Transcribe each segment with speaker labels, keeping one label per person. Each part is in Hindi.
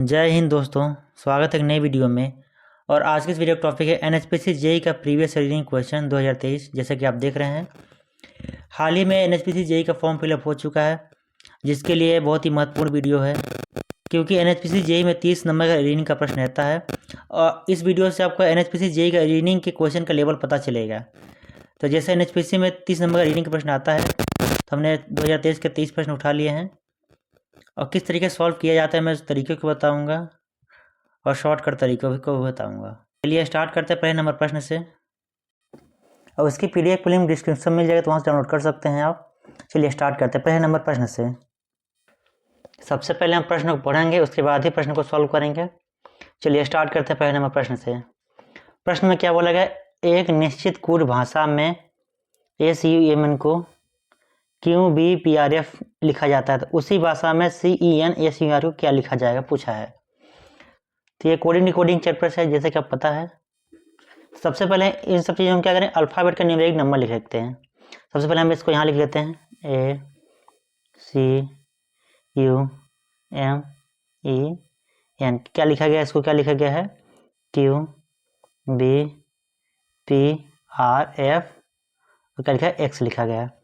Speaker 1: जय हिंद दोस्तों, स्वागत है एक नई वीडियो में। और आज की इस वीडियो का टॉपिक है एनएचपीसी जेई का प्रीवियस रीडिंग क्वेश्चन 2023। जैसा कि आप देख रहे हैं, हाल ही में एनएचपीसी जेई का फॉर्म फिलअप हो चुका है, जिसके लिए बहुत ही महत्वपूर्ण वीडियो है, क्योंकि एनएचपीसी जेई में 30 नंबर का रीडिंग का प्रश्न रहता है। और इस वीडियो से आपको एनएचपीसी जेई का रीडिंग के क्वेश्चन का लेवल पता चलेगा। तो जैसे एनएचपीसी में 30 नंबर का रीडिंग का प्रश्न आता है, तो हमने 2023 के 30 प्रश्न उठा लिए हैं और किस तरीके से सॉल्व किया जाता है मैं उस तरीके को बताऊंगा और शॉर्टकट तरीकों को भी बताऊंगा। चलिए स्टार्ट करते हैं पहले नंबर प्रश्न से। और उसकी पीडीएफ लिंक डिस्क्रिप्शन मिल जाएगा, तो वहाँ से डाउनलोड कर सकते हैं आप। चलिए स्टार्ट करते हैं पहले नंबर प्रश्न से। सबसे पहले हम प्रश्न को पढ़ेंगे, उसके बाद ही प्रश्न को सॉल्व करेंगे। चलिए स्टार्ट करते हैं पहले नंबर प्रश्न से। प्रश्न में क्या बोला गया, एक निश्चित कूट भाषा में ACUMN को QBPRF लिखा जाता है, तो उसी भाषा में CENSUR को क्या लिखा जाएगा, पूछा है। तो ये कोडिंग डिकोडिंग चैप्टर है, जैसे कि आप पता है। सबसे पहले इन सब चीज़ों में क्या करें, अल्फ़ाबेट का न्यूमेरिक नंबर लिख लेते हैं। सबसे पहले हम इसको यहाँ लिख लेते हैं, ACUMEN। क्या लिखा गया, इसको क्या लिखा गया है, QBPRF, तो क्या लिखा है, X लिखा गया है।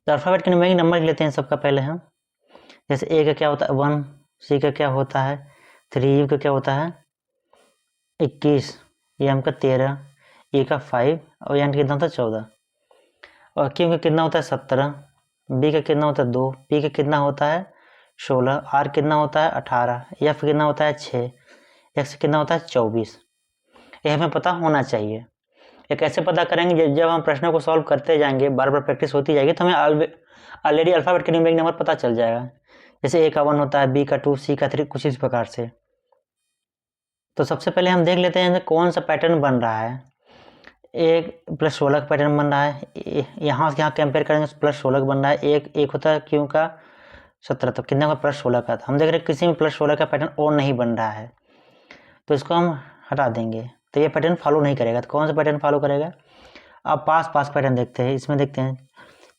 Speaker 1: तो अल्फ़ाबेट का न्यूमेरिक नंबर लिख लेते हैं सबका पहले हम। जैसे A का क्या होता है 1, C का क्या होता है 3, U का क्या होता है 21, M का 13, E का 5 और N कितना होता है 14, और Q का कितना होता है 17, B का कितना होता है 2, P का कितना होता है 16, R कितना होता है 18, F कितना होता है 6, X कितना होता है 24। ये हमें पता होना चाहिए। ये कैसे पता करेंगे, जब हम प्रश्नों को सॉल्व करते जाएंगे, बार बार प्रैक्टिस होती जाएगी, तो हमें ऑलरेडी अल्फ़ाबेट के न्यूमेरिक नंबर पता चल जाएगा। जैसे A का 1 होता है, B का 2, C का 3, कुछ इस प्रकार से। तो सबसे पहले हम देख लेते हैं कौन सा पैटर्न बन रहा है। एक +16 का पैटर्न बन रहा है, यहाँ से यहाँ कंपेयर करेंगे तो +16 बन रहा है। एक होता है क्यों का 17, तो कितना का +16 का, हम देख रहे हैं किसी में +16 का पैटर्न और नहीं बन रहा है, तो इसको हम हटा देंगे। तो ये पैटर्न फॉलो नहीं करेगा, तो कौन सा पैटर्न फॉलो करेगा। अब पास पास पैटर्न देखते हैं, इसमें देखते हैं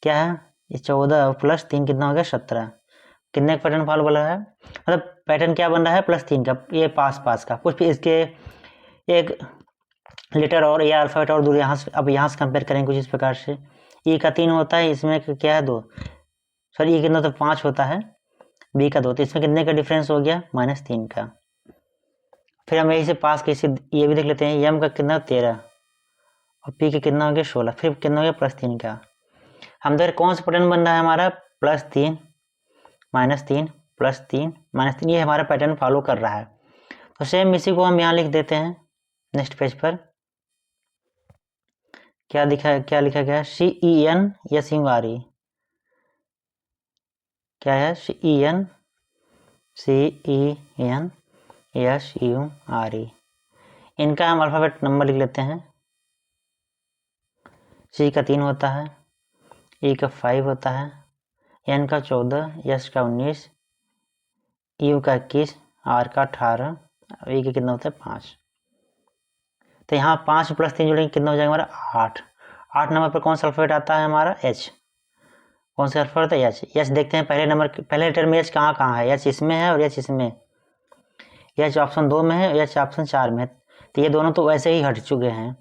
Speaker 1: क्या है, ये 14 + 3 कितना हो गया 17, कितने का पैटर्न फॉलो वाला है, मतलब पैटर्न क्या बन रहा है +3 का, ये पास पास का। कुछ भी इसके एक लेटर और या अल्फ़ाबेट और दूर यहाँ से, अब यहाँ से कंपेयर करेंगे कुछ इस प्रकार से। E का 3 होता है, इसमें क्या है 2, सॉरी E कितना तो 5 होता है, B का 2, तो इसमें कितने का डिफरेंस हो गया -3 का। फिर हम यही से पास के ये भी देख लेते हैं, M का कितना 13 और P का कितना हो गया 16, फिर कितना हो गया +3 का। हम देख कौन सा पैटर्न बन रहा है हमारा, +3 -3 +3 -3, ये हमारा पैटर्न फॉलो कर रहा है। तो सेम इसी को हम यहाँ लिख देते हैं नेक्स्ट पेज पर। क्या लिखा गया, CEN या SURE, क्या है CEN SURE। इनका हम अल्फ़ाबेट नंबर लिख लेते हैं। C का 3 होता है, E का 5 होता है, N का 14, S का 19, U का 21, R का 18 और E का कितना होता है 5। तो यहाँ 5 + 3 जोड़ेंगे कितना हो जाएगा हमारा 8। 8 नंबर पर कौन सा अल्फ़ाबेट आता है हमारा H। कौन सा अल्फ़ाबेट है H। H देखते हैं पहले लेटर में H कहाँ है, H इसमें है और H इसमें, H ऑप्शन 2 में है और H ऑप्शन 4 में है। तो ये दोनों तो वैसे ही हट चुके हैं,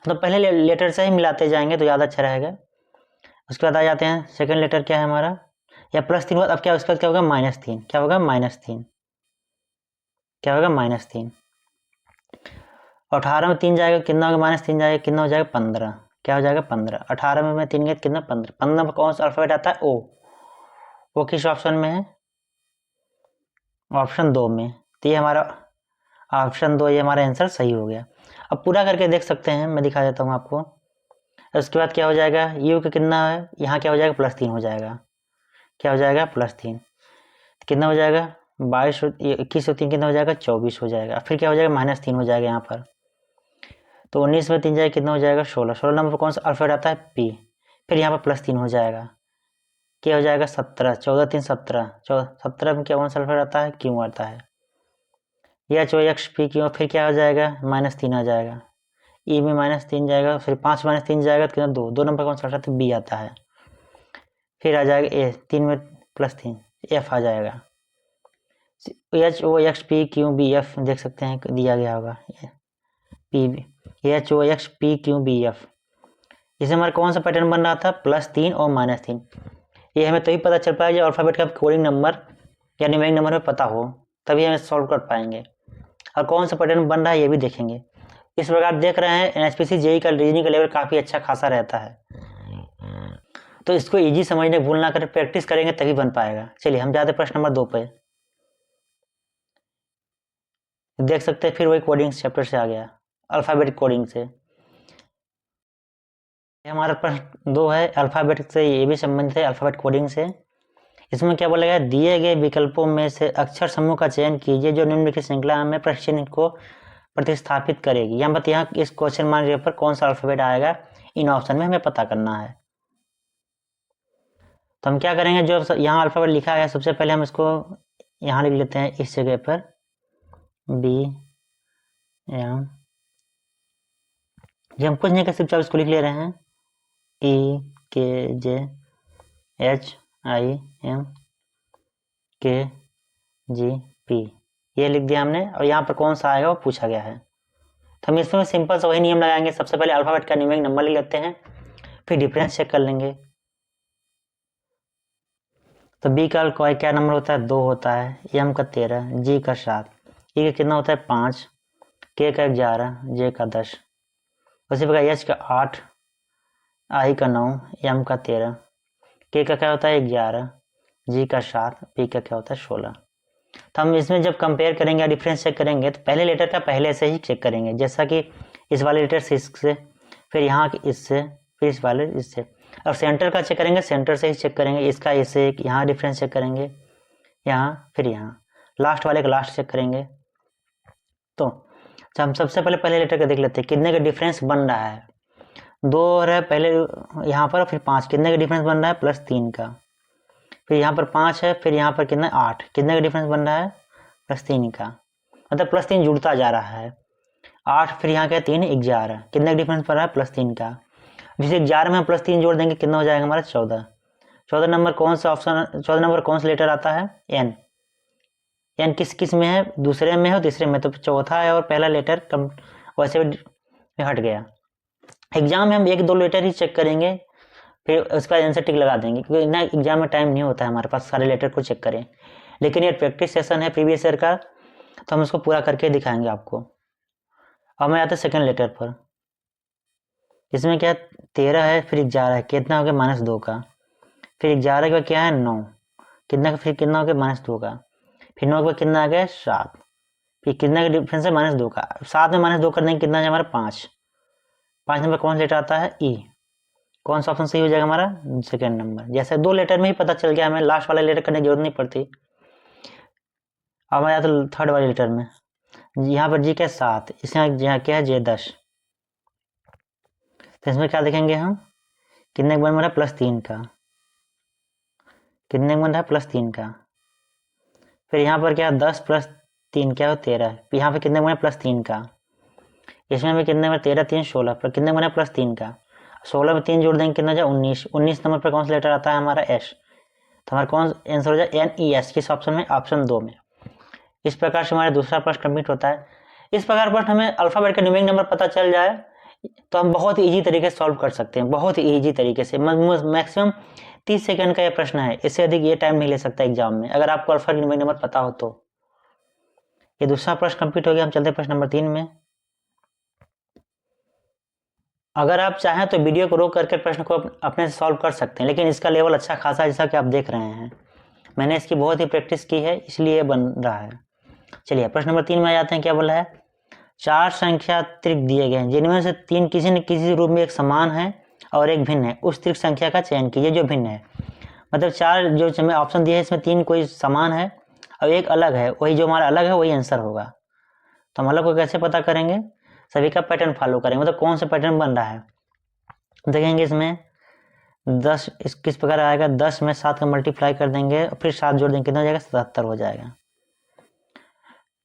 Speaker 1: तो पहले लेटर से ही मिलाते जाएंगे तो ज़्यादा अच्छा रहेगा। उसके बाद आ जाते हैं सेकंड लेटर क्या है हमारा, या +3 बाद अब क्या, उसके बाद क्या होगा -3, क्या होगा -3, क्या होगा -3। 18 में 3 जाएगा, कितना होगा -3 जाएगा, कितना हो जाएगा 15, क्या हो जाएगा 15। 18 में 3 गए कितना 15। 15 में कौन सा अल्फ़ाबेट आता है ओ किस ऑप्शन में है, ऑप्शन 2 में। तो ये हमारा ऑप्शन 2, ये हमारा आंसर सही हो गया। अब पूरा करके देख सकते हैं, मैं दिखा देता हूँ आपको। उसके बाद क्या हो जाएगा, यू का कितना है, यहाँ क्या हो जाएगा +3 हो जाएगा, क्या हो जाएगा +3, कितना हो जाएगा 22, 21 और 3 कितना हो जाएगा 24 हो जाएगा। फिर क्या हो जाएगा -3 हो जाएगा यहाँ पर, तो 19 में 3 जाएगा कितना हो जाएगा 16। 16 नंबर पर कौन सा अल्फ़ाबेट आता है P, फिर यहाँ पर +3 हो जाएगा, क्या हो जाएगा 17, 14 3 17, 17 में क्या कौन सा अल्फ़ाबेट आता है Q आता है, या XP, फिर क्या हो जाएगा -3 आ जाएगा, E में -3 जाएगा, फिर 5 -3 जाएगा तो कितना 2, 2 नंबर कौन सा आता है B आता है। फिर आ जाएगा A, 3 में +3 F आ जाएगा, HOXPQBF देख सकते हैं दिया गया होगा HOXPQBF। इसमें हमारा कौन सा पैटर्न बन रहा था, +3 और -3। ये हमें तभी पता चल पाएगा जब अल्फ़ाबेट का कोडिंग नंबर या न्यूमेरिक नंबर में पता हो, तभी हम सॉल्व कर पाएंगे। और कौन सा पैटर्न बन रहा है ये भी देखेंगे। इस प्रकार देख रहे हैं NHPC JEE का रीजनिंग का लेवल काफ़ी अच्छा खासा रहता है, तो इसको इजी समझने भूल ना करें, प्रैक्टिस करेंगे तभी बन पाएगा। चलिए हम जाते प्रश्न नंबर 2 पे। देख सकते हैं फिर वही कोडिंग चैप्टर से आ गया, अल्फ़ाबेट कोडिंग से। हमारा प्रश्न 2 है अल्फ़ाबेट से, ये भी संबंधित है अल्फ़ाबेट कोडिंग से। इसमें क्या बोला गया, दिए गए विकल्पों में से अक्षर समूह का चयन कीजिए जो निम्नलिखित श्रृंखला में प्रश्न को प्रतिस्थापित करेगी। यहाँ पर यहाँ इस क्वेश्चन मार्क के ऊपर कौन सा अल्फ़ाबेट आएगा इन ऑप्शन में हमें पता करना है। तो हम क्या करेंगे, जो यहाँ अल्फ़ाबेट लिखा है सबसे पहले हम इसको यहाँ लिख लेते हैं, इस जगह पर BM, जो हम कुछ नहीं कर सिर्फ इसको लिख ले रहे हैं EKJHIMKGP, ये लिख दिया हमने। और यहाँ पर कौन सा आएगा वो पूछा गया है, तो हम इसमें सिंपल सा वही नियम लगाएंगे। सबसे पहले अल्फ़ाबेट का न्यूमेरिक नंबर लिख लेते हैं, फिर डिफरेंस चेक कर लेंगे। तो B का क्या नंबर होता है, 2 होता है, M का 13, G का 7, E का कितना होता है 5, K का 11, J का 10, उसी प्रकार H का 8, I का 9, M का 13, K का क्या होता है 11, G का 7, P का क्या होता है 16। तो हम इसमें जब कंपेयर करेंगे या डिफरेंस चेक करेंगे तो पहले लेटर का पहले से ही चेक करेंगे, जैसा कि इस वाले लेटर से इससे, फिर यहाँ इससे, फिर इस वाले इससे। और सेंटर का चेक करेंगे, सेंटर से ही चेक करेंगे, इसका इससे यहाँ डिफरेंस चेक करेंगे, यहाँ फिर यहाँ लास्ट वाले का लास्ट चेक करेंगे। तो हम सबसे पहले लेटर का देख लेते हैं कितने का डिफरेंस बन रहा है। 2 है पहले यहाँ पर, फिर 5, कितने का डिफरेंस बन रहा है +3 का, फिर यहाँ पर 5 है, फिर यहाँ पर कितना 8, कितने का डिफरेंस बन रहा है +3 का, मतलब +3 जुड़ता जा रहा है। 8 फिर यहाँ क्या 3, 11, कितने का डिफरेंस पड़ रहा है +3 का। जिसे 11 में हम +3 जोड़ देंगे कितना हो जाएगा हमारा 14। 14 नंबर कौन सा ऑप्शन, 14 नंबर कौन सा लेटर आता है N। N किस में है, दूसरे में है और तीसरे में, तो चौथा है और पहला लेटर कम वैसे भी हट गया। एग्जाम में हम 1-2 लेटर ही चेक करेंगे, फिर उसका आंसर टिक लगा देंगे, क्योंकि ना एग्जाम में टाइम नहीं होता है हमारे पास सारे लेटर को चेक करें। लेकिन ये प्रैक्टिस सेशन है प्रीवियस ईयर का, तो हम उसको पूरा करके दिखाएंगे आपको। अब मैं आता है सेकेंड लेटर पर। इसमें क्या 13 है, फिर 11 है, कितना हो गया -2 का, फिर 11 के बाद क्या है 9, कितना का, फिर कितना हो गया -2 का, फिर 9 के बाद कितना आ गया 7, फिर कितना का डिफरेंस है -2 का। 7 में -2 कर देंगे कितना है हमारा 5। 5 नंबर कौन सा लेटर आता है E। कौन सा ऑप्शन सही हो जाएगा हमारा सेकेंड नंबर। जैसे 2 लेटर में ही पता चल गया, हमें लास्ट वाला लेटर करने की जरूरत नहीं पड़ती। अब मैं आता हूँ थर्ड वाले लेटर में, यहाँ पर G क्या 7, इसमें क्या है J 10। तो इसमें क्या देखेंगे हम, कितने बन रहा है +3 का, कितने बन रहा है +3 का, फिर यहाँ पर क्या 10 + 3 क्या हो 13, यहाँ पर कितने बने +3 का, इसमें भी कितने में 13 3 16, पर कितने बने +3 का, 16 में 3 जोड़ देंगे कितना हो जाए 19। 19 नंबर पर कौन सा लेटर आता है हमारा S, तो हमारा कौन आंसर हो जाए NES, किस ऑप्शन में, ऑप्शन 2 में। इस प्रकार से हमारा दूसरा प्रश्न कंप्लीट होता है। इस प्रकार प्रश्न हमें अल्फ़ाबेट का न्यूमेरिक नंबर पता चल जाए तो हम बहुत ईजी तरीके से सॉल्व कर सकते हैं, बहुत ही ईजी तरीके से। मैक्सिमम 30 सेकंड का ये प्रश्न है, इससे अधिक ये टाइम नहीं ले सकता एग्जाम में, अगर आपको अल्फ़ाबेट न्यूमेरिक नंबर पता हो तो। ये दूसरा प्रश्न कंप्लीट हो गया, हम चलते हैं प्रश्न नंबर 3 में। अगर आप चाहें तो वीडियो को रोक करके प्रश्न को अपने से सॉल्व कर सकते हैं, लेकिन इसका लेवल अच्छा खासा है, जैसा कि आप देख रहे हैं। मैंने इसकी बहुत ही प्रैक्टिस की है, इसलिए बन रहा है। चलिए प्रश्न नंबर 3 में आ जाते हैं। क्या बोला है, 4 संख्या त्रिक दिए गए हैं जिनमें से 3 किसी न किसी रूप में एक समान है और एक भिन्न है, उस त्रिक संख्या का चयन कीजिए जो भिन्न है। मतलब 4 जो हमें ऑप्शन दिए हैं इसमें 3 कोई समान है और एक अलग है, वही जो हमारा अलग है वही आंसर होगा। तो हम अलग को कैसे पता करेंगे, सभी का पैटर्न फॉलो करेंगे, मतलब कौन सा पैटर्न बन रहा है। देखेंगे इसमें 10 किस प्रकार आएगा, 10 में 7 का मल्टीप्लाई कर देंगे, फिर 7 जोड़ देंगे, कितना हो जाएगा 77 हो जाएगा।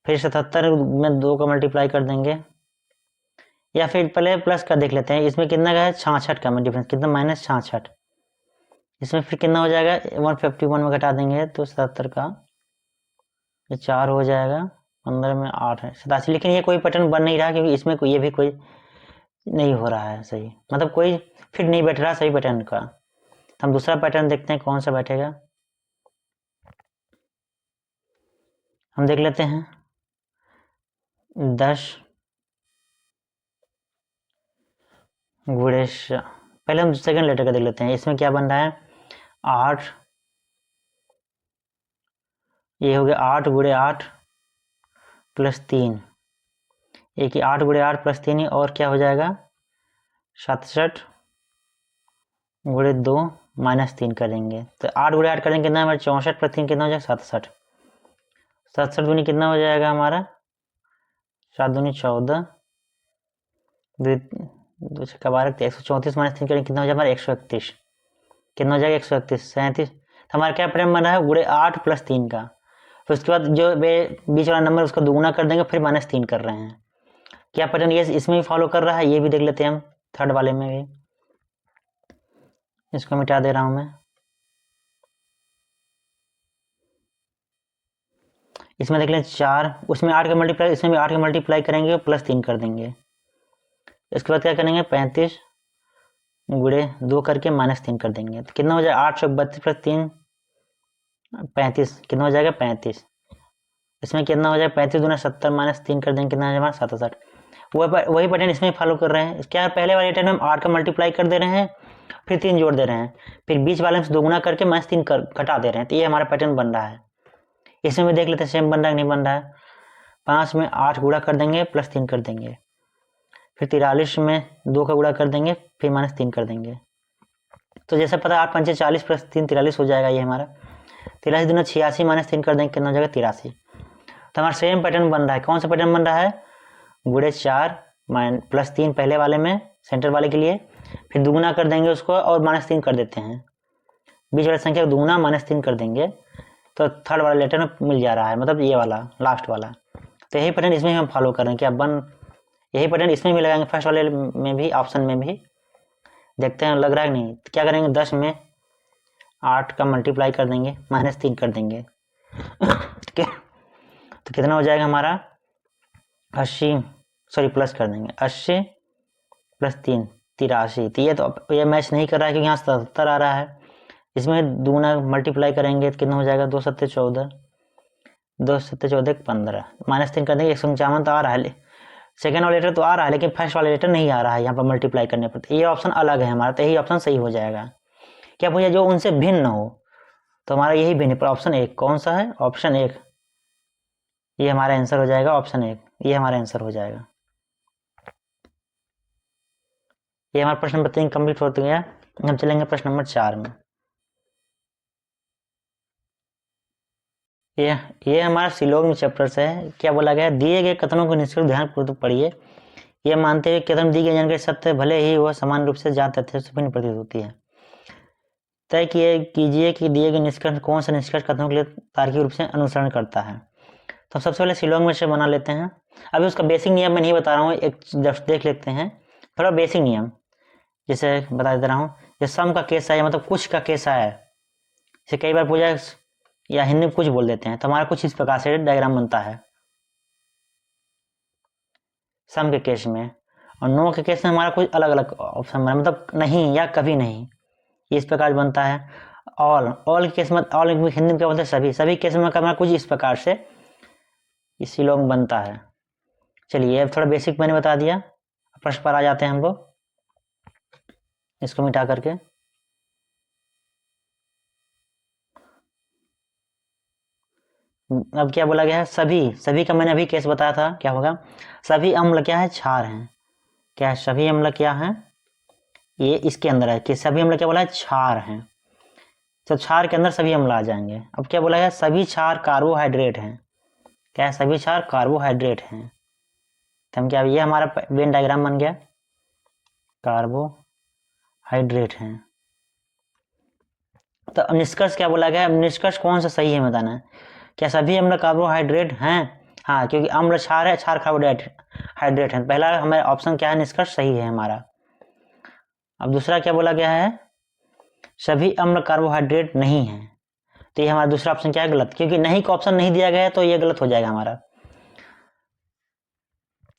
Speaker 1: फिर 77 में 2 का मल्टीप्लाई कर देंगे, या फिर पहले प्लस का देख लेते हैं। इसमें कितना का है 66 का डिफरेंस, कितना -66। इसमें फिर कितना हो जाएगा 151 में घटा देंगे तो 77 का ये 4 हो जाएगा, 15 में 8 है 87। लेकिन ये कोई पैटर्न बन नहीं रहा क्योंकि इसमें कोई ये भी कोई नहीं हो रहा है सही, मतलब कोई फिट नहीं बैठ रहा सही पैटर्न का। हम दूसरा पैटर्न देखते हैं कौन सा बैठेगा। हम देख लेते हैं 10 गुणे, पहले हम सेकंड लेटर का देख लेते हैं। इसमें क्या बन रहा है 8, ये हो गया 8 गुणे 8 प्लस 3, एक ही 8 गुणे 8 प्लस 3 और क्या हो जाएगा 67 गुणे 2 माइनस 3 करेंगे तो 8 गुणे 8 करेंगे कितना हमारा 64 प्लस 3 कितना हो जाएगा 67। 67 दूनी कितना हो जाएगा हमारा 7 दूनी 14, 2 छक्का 12, 134 माइनस 3 करेंगे कितना हो जाएगा हमारा 131, कितना हो जाएगा 131, 37। हमारा क्या पैटर्न बन रहा है गुणे 8 प्लस 3 का, फिर उसके बाद जो बीच वाला नंबर उसका दुगुना कर देंगे, फिर माइनस 3 कर रहे हैं। क्या पैटर्न ये इसमें भी फॉलो कर रहा है, ये भी देख लेते हैं हम थर्ड वाले में भी। इसको मिटा दे रहा हूं मैं। इसमें देख लें 4, उसमें 8 का मल्टीप्लाई, इसमें भी 8 का मल्टीप्लाई करेंगे प्लस 3 कर देंगे। इसके बाद क्या करेंगे 35 गुणे 2 करके माइनस 3 कर देंगे तो कितना हो जाएगा 832 प्लस 3 35, कितना हो जाएगा 35। इसमें कितना हो जाएगा 35 दूना 70 माइनस 3 कर देंगे कितना हो जाएगा 67। वही पैटर्न इसमें फॉलो कर रहे हैं। क्या पहले वाले पैटर्न में हम 8 का मल्टीप्लाई कर दे रहे हैं, फिर 3 जोड़ दे रहे हैं, फिर बीच वाले में दोगुना करके माइनस 3 घटा दे रहे हैं, तो ये हमारा पैटर्न बन रहा है। इसमें भी देख लेते हैं सेम बन रहा है कि नहीं बन रहा है। 5 में 8 गुणा कर देंगे प्लस 3 कर देंगे, फिर 43 में 2 का गुणा कर देंगे फिर माइनस 3 कर देंगे। तो जैसे पता है 8 पंचे 40 प्लस 3 43 हो जाएगा ये हमारा। 83 दूना 86 माइनस 3 कर देंगे कितना हो जाएगा 83। तो हमारा सेम पैटर्न बन रहा है। कौन सा पैटर्न बन रहा है गुणे 4 प्लस 3 पहले वाले में सेंटर वाले के लिए, फिर दुगुना कर देंगे उसको और माइनस 3 कर देते हैं, बीच वाली संख्या को दुगुना माइनस 3 कर देंगे तो थर्ड वाला लेटर में मिल जा रहा है, मतलब ये वाला लास्ट वाला। तो यही पैटर्न इसमें हम फॉलो कर रहे हैं कि यही पैटर्न इसमें भी लगाएंगे, फर्स्ट वाले में भी ऑप्शन में भी। देखते हैं लग रहा है कि नहीं। क्या करेंगे 10 में 8 का मल्टीप्लाई कर देंगे माइनस 3 कर देंगे तो कितना हो जाएगा हमारा 80, सॉरी प्लस कर देंगे 80 प्लस 3 83। तो ये मैच नहीं कर रहा है क्योंकि यहाँ 77 आ रहा है। इसमें दूना मल्टीप्लाई करेंगे तो कितना हो जाएगा 2 7 14, 2 7 14 15 माइनस 3 कर देंगे 155 तो आ रहा है। सेकेंड वाला लेटर तो आ रहा है लेकिन फर्स्ट वाला लेटर नहीं आ रहा है यहाँ पर मल्टीप्लाई करने पर। तो ये ऑप्शन अलग है हमारा, तो यही ऑप्शन सही हो जाएगा। क्या भैया जो उनसे भिन्न हो, तो हमारा यही भिन्न पर ऑप्शन 1 कौन सा है, ऑप्शन 1 ये हमारा आंसर हो जाएगा। ऑप्शन 1 ये हमारा आंसर हो जाएगा। ये हमारा प्रश्न नंबर 3 कंप्लीट हो गया। हम चलेंगे प्रश्न नंबर 4 में। ये हमारा सिलोग चैप्टर से है। क्या बोला गया, दिए गए कथनों को निष्कर्ष ध्यानपूर्वक पढ़िए। यह मानते हुए कथन दी गई जानकारी सत्य भले ही वह समान रूप से जात तथ्य से भिन्न प्रतीत होती है। तय कीजिए कि दिए गए निष्कर्ष कौन सा निष्कर्ष कथनों के लिए तार्किक रूप से अनुसरण करता है। तो सबसे पहले सिलोग में से बना लेते हैं। अभी उसका बेसिक नियम मैं नहीं बता रहा हूँ, एक जस्ट देख लेते हैं थोड़ा बेसिक नियम। जैसे बता दे रहा हूँ, ये सम का केस है मतलब कुछ का केस है, इसे कई बार पूछा या हिंदी में कुछ बोल देते हैं। तो हमारा कुछ इस प्रकार से डायग्राम बनता है सम के केस में, और नो के केस में हमारा कुछ अलग अलग ऑप्शन बना, मतलब नहीं या कभी नहीं, इस प्रकार बनता है। ऑल के केस में, ऑल हिंदी में क्या बोलते हैं सभी केस में हमारा कुछ इस प्रकार से इसी लोग बनता है। चलिए अब थोड़ा बेसिक मैंने बता दिया, प्रश्न पर आ जाते हैं हम लोग इसको मिटा करके। अब क्या बोला गया है, सभी का मैंने अभी केस बताया था। क्या होगा, सभी अम्ल क्या है क्षार हैं। क्या है, सभी अम्ल क्या है, ये इसके अंदर है कि सभी अम्ल क्या बोला है क्षार हैं, तो क्षार के अंदर सभी अम्ल आ जाएंगे। अब क्या बोला गया, सभी क्षार कार्बोहाइड्रेट हैं। क्या है, सभी क्षार कार्बोहाइड्रेट हैं। तो हम क्या, ये हमारा वेन डायग्राम बन गया, कार्बोहाइड्रेट हैं। तो अब निष्कर्ष क्या बोला गया, निष्कर्ष कौन सा सही है बताना है। क्या सभी अम्ल कार्बोहाइड्रेट हैं, हाँ, क्योंकि अम्ल क्षार है, क्षार कार्बोहाइड्रेट है। पहला हमारा ऑप्शन क्या है, निष्कर्ष सही है हमारा। अब दूसरा क्या बोला गया है, सभी अम्ल कार्बोहाइड्रेट नहीं है। तो ये हमारा दूसरा ऑप्शन क्या है, गलत, क्योंकि नहीं का ऑप्शन नहीं दिया गया है तो ये गलत हो जाएगा हमारा।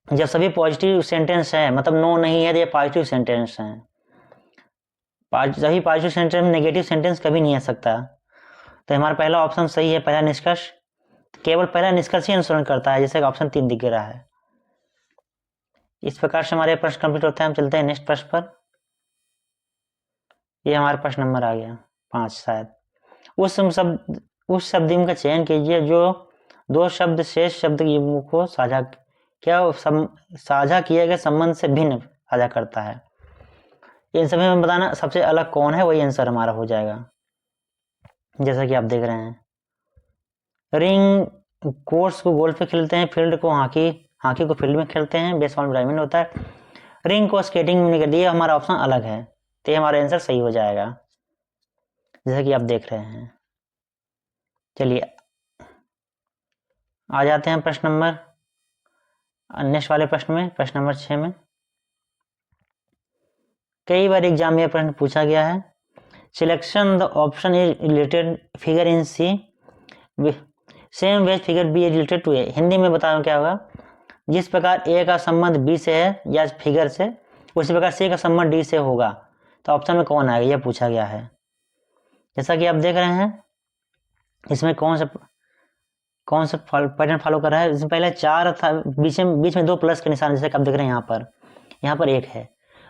Speaker 1: जब सभी पॉजिटिव सेंटेंस है, मतलब नो नहीं है, तो ये पॉजिटिव सेंटेंस है। सभी पॉजिटिव सेंटेंस में नेगेटिव सेंटेंस कभी नहीं आ सकता। तो हमारा पहला ऑप्शन सही है, पहला निष्कर्ष। केवल पहला निष्कर्ष ही अनुसरण करता है, जैसे ऑप्शन 3 दिख रहा है। इस प्रकार से हमारे प्रश्न कंप्लीट होता है। हम चलते हैं नेक्स्ट प्रश्न पर। ये हमारा प्रश्न नंबर आ गया 5 शायद। उस शब्द का चयन कीजिए जो दो शब्द शेष शब्द को साझा किए गए संबंध से भिन्न साझा करता है। इन सभी में बताना सबसे अलग कौन है, वही आंसर हमारा हो जाएगा। जैसा कि आप देख रहे हैं, रिंग कोर्स को गोल्फ पे खेलते हैं, फील्ड को हॉकी को फील्ड में खेलते हैं, बेसबॉल में डायमंड होता है, रिंग को स्केटिंग में कर दिया। हमारा ऑप्शन अलग है, तो हमारा आंसर सही हो जाएगा, जैसा कि आप देख रहे हैं। चलिए आ जाते हैं प्रश्न नंबर नेक्स्ट वाले प्रश्न में, प्रश्न नंबर 6 में। कई बार एग्जाम में प्रश्न पूछा गया है, selection the option is related figure in C same ways figure B is related to A. Hindi में बताओ क्या होगा, जिस प्रकार ए का संबंध बी से है या फिगर से, उसी प्रकार सी का संबंध डी से होगा। तो ऑप्शन में कौन आएगा, यह पूछा गया है। जैसा कि आप देख रहे हैं, इसमें कौन सा पैटर्न फॉलो कर रहा है। इसमें पहले 4 था, बीच में 2 प्लस के निशान, जैसे कि आप देख रहे हैं यहाँ पर 1 है,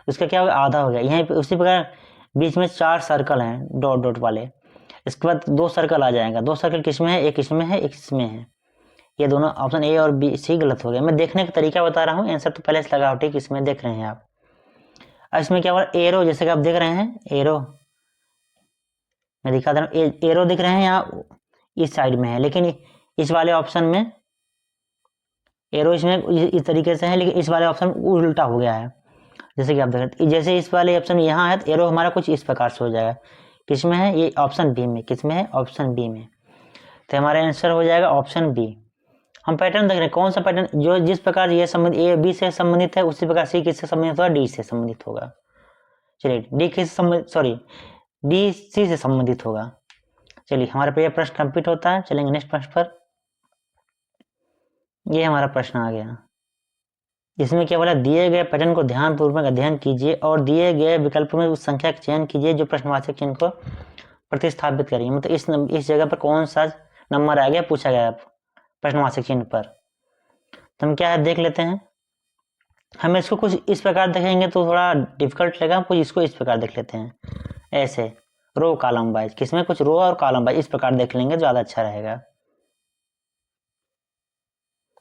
Speaker 1: उसका क्या होगा, आधा हो गया। यहीं पे उसी प्रकार बीच में 4 सर्कल हैं डॉट डॉट वाले, इसके बाद 2 सर्कल आ जाएगा। 2 सर्कल किसमें है, एक इसमें है, एक इसमें है। ये दोनों ऑप्शन ए और बी सी गलत हो गया। मैं देखने का तरीका बता रहा हूँ, आंसर तो पहले से लगा हो, ठीक, इसमें देख रहे हैं आप। इसमें क्या हुआ, एरो, जैसे कि आप देख रहे हैं, एरो मैं दिखा दे रहा हूँ, एरो दिख रहे हैं यहाँ इस साइड में है, लेकिन इस वाले ऑप्शन में एरो इसमें इस तरीके से है, लेकिन इस वाले ऑप्शन उल्टा हो गया है। जैसे कि आप देख रहे हैं, जैसे इस वाले ऑप्शन यहाँ है, तो एरो हमारा कुछ इस प्रकार से हो जाएगा। किसमें है, ये ऑप्शन बी में, किसमें है, ऑप्शन बी में। तो हमारा आंसर हो जाएगा ऑप्शन बी। हम पैटर्न देख रहे हैं, कौन सा पैटर्न, जो जिस प्रकार ये संबंध ए बी से संबंधित है, उसी प्रकार सी किससे संबंधित होगा, डी से संबंधित होगा। चलिए डी सी से संबंधित होगा। चलिए हमारे पे यह प्रश्न कंप्लीट होता है। चलेंगे नेक्स्ट प्रश्न पर। ये हमारा प्रश्न आ गया, इसमें क्या बोला, दिए गए पैटर्न को ध्यानपूर्वक अध्ययन कीजिए और दिए गए विकल्पों में उस संख्या का चयन कीजिए जो प्रश्नवाचक चिन्ह को प्रतिस्थापित करेंगे। मतलब इस जगह पर कौन सा नंबर आ गया, पूछा गया प्रश्नवाचक चिन्ह पर। तो हम क्या है देख लेते हैं। हम इसको कुछ इस प्रकार देखेंगे तो थोड़ा डिफिकल्ट लगेगा, कुछ इसको इस प्रकार देख लेते हैं, ऐसे रो कॉलम वाइज, किसमें कुछ रो और कॉलम वाइज इस प्रकार देख लेंगे, ज्यादा अच्छा रहेगा।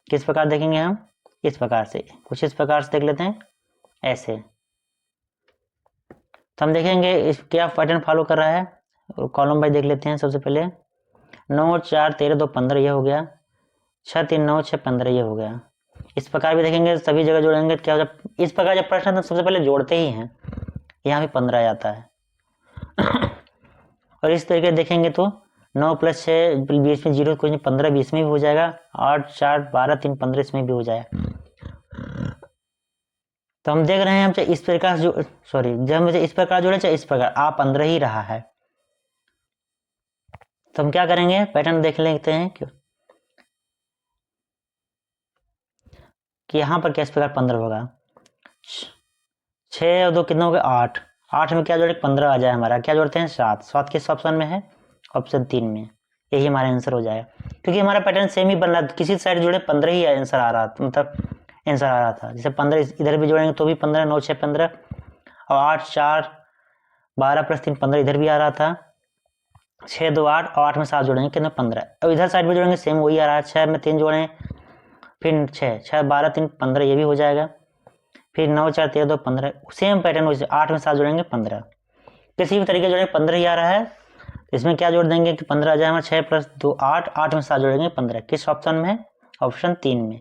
Speaker 1: किस प्रकार देखेंगे हम, इस प्रकार से, कुछ इस प्रकार से देख लेते हैं, ऐसे। तो हम देखेंगे इस क्या पैटर्न फॉलो कर रहा है, कॉलम वाइज देख लेते हैं। सबसे पहले 9 4 13 2 15 ये हो गया, 6 3 9 6 15 ये हो गया। इस प्रकार भी देखेंगे, सभी जगह जोड़ेंगे क्या, जब इस प्रकार जब प्रश्न तो सबसे पहले जोड़ते ही हैं, यहाँ भी 15 आता है। और इस तरीके देखेंगे तो 9 + 6 20 में 0 कुछ नहीं, 15 20 में भी हो जाएगा, 8 4 12 3 15 इसमें भी हो जाएगा। तो हम देख रहे हैं, हम चाहे इस प्रकार जब मुझे इस प्रकार जोड़े चाहे इस प्रकार, आप 15 ही रहा है। तो हम क्या करेंगे, पैटर्न देख लेते हैं कि यहाँ पर क्या इस प्रकार 15 होगा, 6 और 2 कितना हो गया, 8 8 में क्या जोड़े 15 आ जाए हमारा, क्या जोड़ते हैं 7 7 किस ऑप्शन में है, ऑप्शन 3 में। यही हमारा आंसर हो जाएगा, क्योंकि हमारा पैटर्न सेम ही बन रहा था, किसी साइड जोड़े 15 ही आंसर आ रहा था, मतलब आंसर आ रहा था। जैसे 15 इधर भी जोड़ेंगे तो भी 15, 9 6 15, और 8 4 12 + 3 15 इधर भी आ रहा था, 6 2 8 और 8 में 7 जोड़ेंगे कितना 15, और इधर साइड में जोड़ेंगे सेम वही आ रहा है, 6 में 3 जोड़ें, फिर 6 6 12 3 15 ये भी हो जाएगा, फिर 9 4 13 2 15 सेम पैटर्न वैसे, 8 में 7 जोड़ेंगे 15, किसी भी तरीके जोड़ेंगे 15 ही आ रहा है। इसमें क्या जोड़ देंगे कि 15 आ जाए हमारा, 6 + 2 8 8 में 7 जोड़ेंगे 15, किस ऑप्शन में है, ऑप्शन 3 में।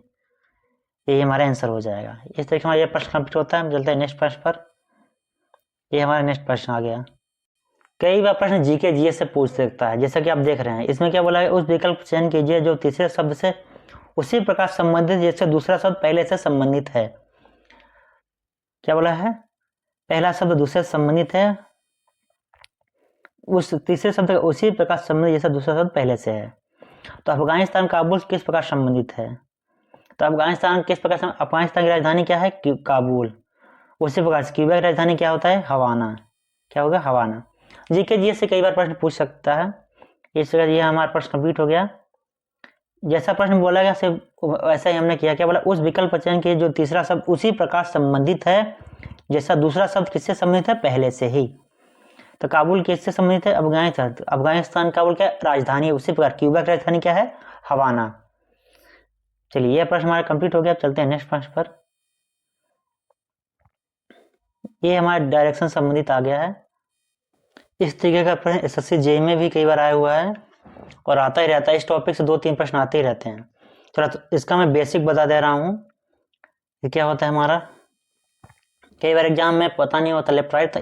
Speaker 1: ये हमारा आंसर हो जाएगा। इस तरीके हमारा ये प्रश्न कंप्लीट होता है। हम चलते हैं नेक्स्ट प्रश्न पर। ये हमारा नेक्स्ट प्रश्न आ गया। कई बार प्रश्न जीके जीएस से पूछ सकता है, जैसा कि आप देख रहे हैं। इसमें क्या बोला है, उस विकल्प चयन कीजिए जो तीसरे शब्द से उसी प्रकार संबंधित जैसे दूसरा शब्द पहले से संबंधित है। क्या बोला है, पहला शब्द दूसरे से संबंधित है, उस तीसरे शब्द का उसी प्रकार संबंधित जैसा दूसरा शब्द पहले से है। तो अफगानिस्तान काबुल किस प्रकार संबंधित है? तो अफगानिस्तान किस प्रकार अफगानिस्तान की राजधानी क्या है? काबुल। उसी प्रकार से क्यूबा की राजधानी क्या होता है? हवाना। क्या होगा? हवाना। जीके जी से कई बार प्रश्न पूछ सकता है। इस तरह ये हमारा प्रश्न कंप्लीट हो गया। जैसा प्रश्न बोला गया सिर्फ वैसा ही हमने किया। क्या बोला? उस विकल्प चयन के जो तीसरा शब्द उसी प्रकार संबंधित है जैसा दूसरा शब्द किससे संबंधित है? पहले से ही। तो काबुल किससे संबंधित है? अफगानिस्तान। अफगानिस्तान काबुल क्या राजधानी है, उसी प्रकार क्यूबा की राजधानी क्या है? हवाना। चलिए यह प्रश्न हमारा कंप्लीट हो गया। अब चलते हैं नेक्स्ट प्रश्न पर। ये हमारा डायरेक्शन संबंधित आ गया है। इस तरीके का प्रश्न एसएससी जेईई में भी कई बार आया हुआ है और आता ही रहता है। इस टॉपिक से 2-3 प्रश्न आते ही रहते हैं। थोड़ा तो इसका मैं बेसिक बता दे रहा हूँ। ये क्या होता है हमारा, कई बार एग्जाम में पता नहीं होता लेफ्ट राइट, तो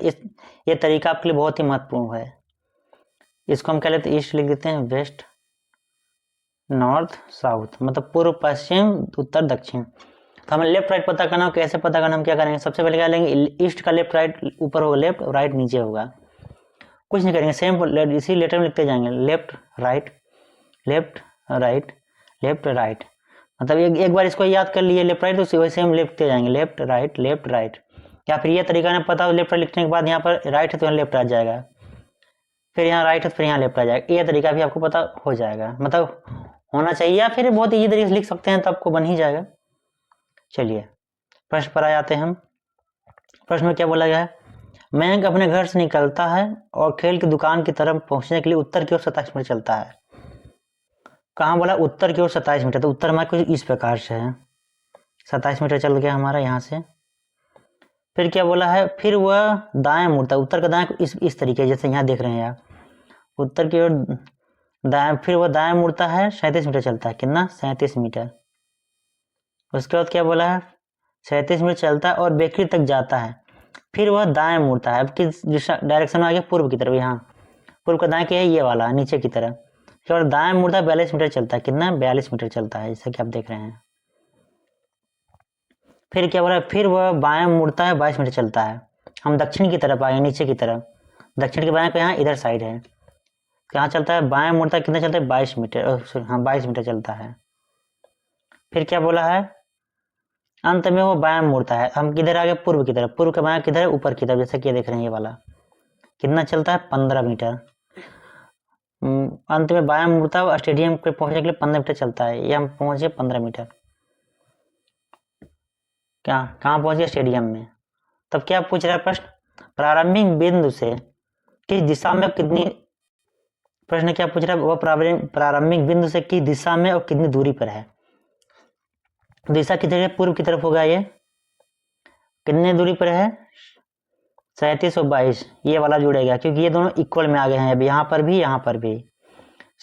Speaker 1: ये तरीका आपके लिए बहुत ही महत्वपूर्ण है। इसको हम कह लेते हैं ईस्ट, लिख देते हैं वेस्ट, नॉर्थ, साउथ, मतलब पूर्व पश्चिम उत्तर दक्षिण। तो हमें लेफ्ट राइट पता करना हो, कैसे पता करना, हम क्या करेंगे? सबसे पहले क्या लेंगे? ईस्ट का लेफ्ट राइट ऊपर होगा लेफ्ट, राइट नीचे होगा। कुछ नहीं करेंगे, सेम इसी लेटर में लिखते जाएंगे, left right left right left right. मतलब एक बार इसको याद कर लिए लेफ्ट राइट, तो वैसे हम लिखते जाएंगे लेफ्ट राइट। या फिर ये तरीका नहीं पता, लेफ्ट राइट लिखने के बाद यहाँ पर राइट है तो यहाँ लेफ्ट आ जाएगा, फिर यहाँ राइट है तो फिर यहाँ लेफ्ट आ जाएगा। ये तरीका भी आपको पता हो जाएगा, मतलब होना चाहिए, या फिर बहुत ईजी तरीके से लिख सकते हैं तो आपको बन ही जाएगा। चलिए प्रश्न पर आ जाते हैं हम। प्रश्न में क्या बोला गया है? मयंक अपने घर से निकलता है और खेल की दुकान की तरफ पहुंचने के लिए उत्तर की ओर 27 मिनट चलता है। कहाँ बोला? उत्तर की ओर 27 मीटर। तो उत्तर हमारा कुछ इस प्रकार से है, 27 मीटर चल गया हमारा यहाँ से। फिर क्या बोला है? फिर वह दाएं मुड़ता है, उत्तर का दाएं इस तरीके जैसे यहाँ देख रहे हैं आप, उत्तर की ओर दाएं, फिर वह दाएं मुड़ता है, 37 मीटर चलता है। कितना? 37 मीटर। उसके बाद क्या बोला है? 37 मिनट चलता है और बेकरी तक जाता है, फिर वह दाएं मुड़ता है। अब किस डायरेक्शन में आ गया? पूर्व की तरफ। यहाँ पूर्व का दाएं क्या है? ये वाला नीचे की तरफ। फिर दाएं मुड़ता है, 42 मीटर चलता है। कितना? 42 मीटर चलता है, जैसा कि आप देख रहे हैं। फिर क्या बोला? फिर वह बाएं मुड़ता है, 22 मीटर चलता है। हम दक्षिण की तरफ आए, नीचे की तरफ, दक्षिण के बाएं को यहाँ इधर साइड है, कहाँ चलता है? बाएं मुड़ता है, कितना चलता है? 22 मीटर। हाँ 22 मीटर चलता है। फिर क्या बोला है? अंत में वो बाएं मुड़ता है। हम किधर आ गए? पूर्व की तरफ। पूर्व का बाएं किधर है? ऊपर की तरफ, जैसा कि देख रहे हैं ये वाला। कितना चलता है? 15 मीटर। अंत में बाएं मुड़ता है, स्टेडियम पे पहुंचने के लिए 15 मीटर चलता है। ये हम पहुंचे 15 मीटर। क्या कहाँ पहुंचे? स्टेडियम में। तब क्या पूछ रहा है प्रश्न? प्रारंभिक बिंदु से किस दिशा में कितनी, प्रश्न क्या पूछ रहा है? वह प्रारंभिक बिंदु से किस दिशा में और कितनी दूरी पर है। दिशा किधर है? पूर्व की तरफ होगा। ये कितने दूरी पर है? 37 और 22, ये वाला जुड़ेगा क्योंकि ये दोनों इक्वल में आ गए हैं। अब यहाँ पर भी, यहाँ पर भी।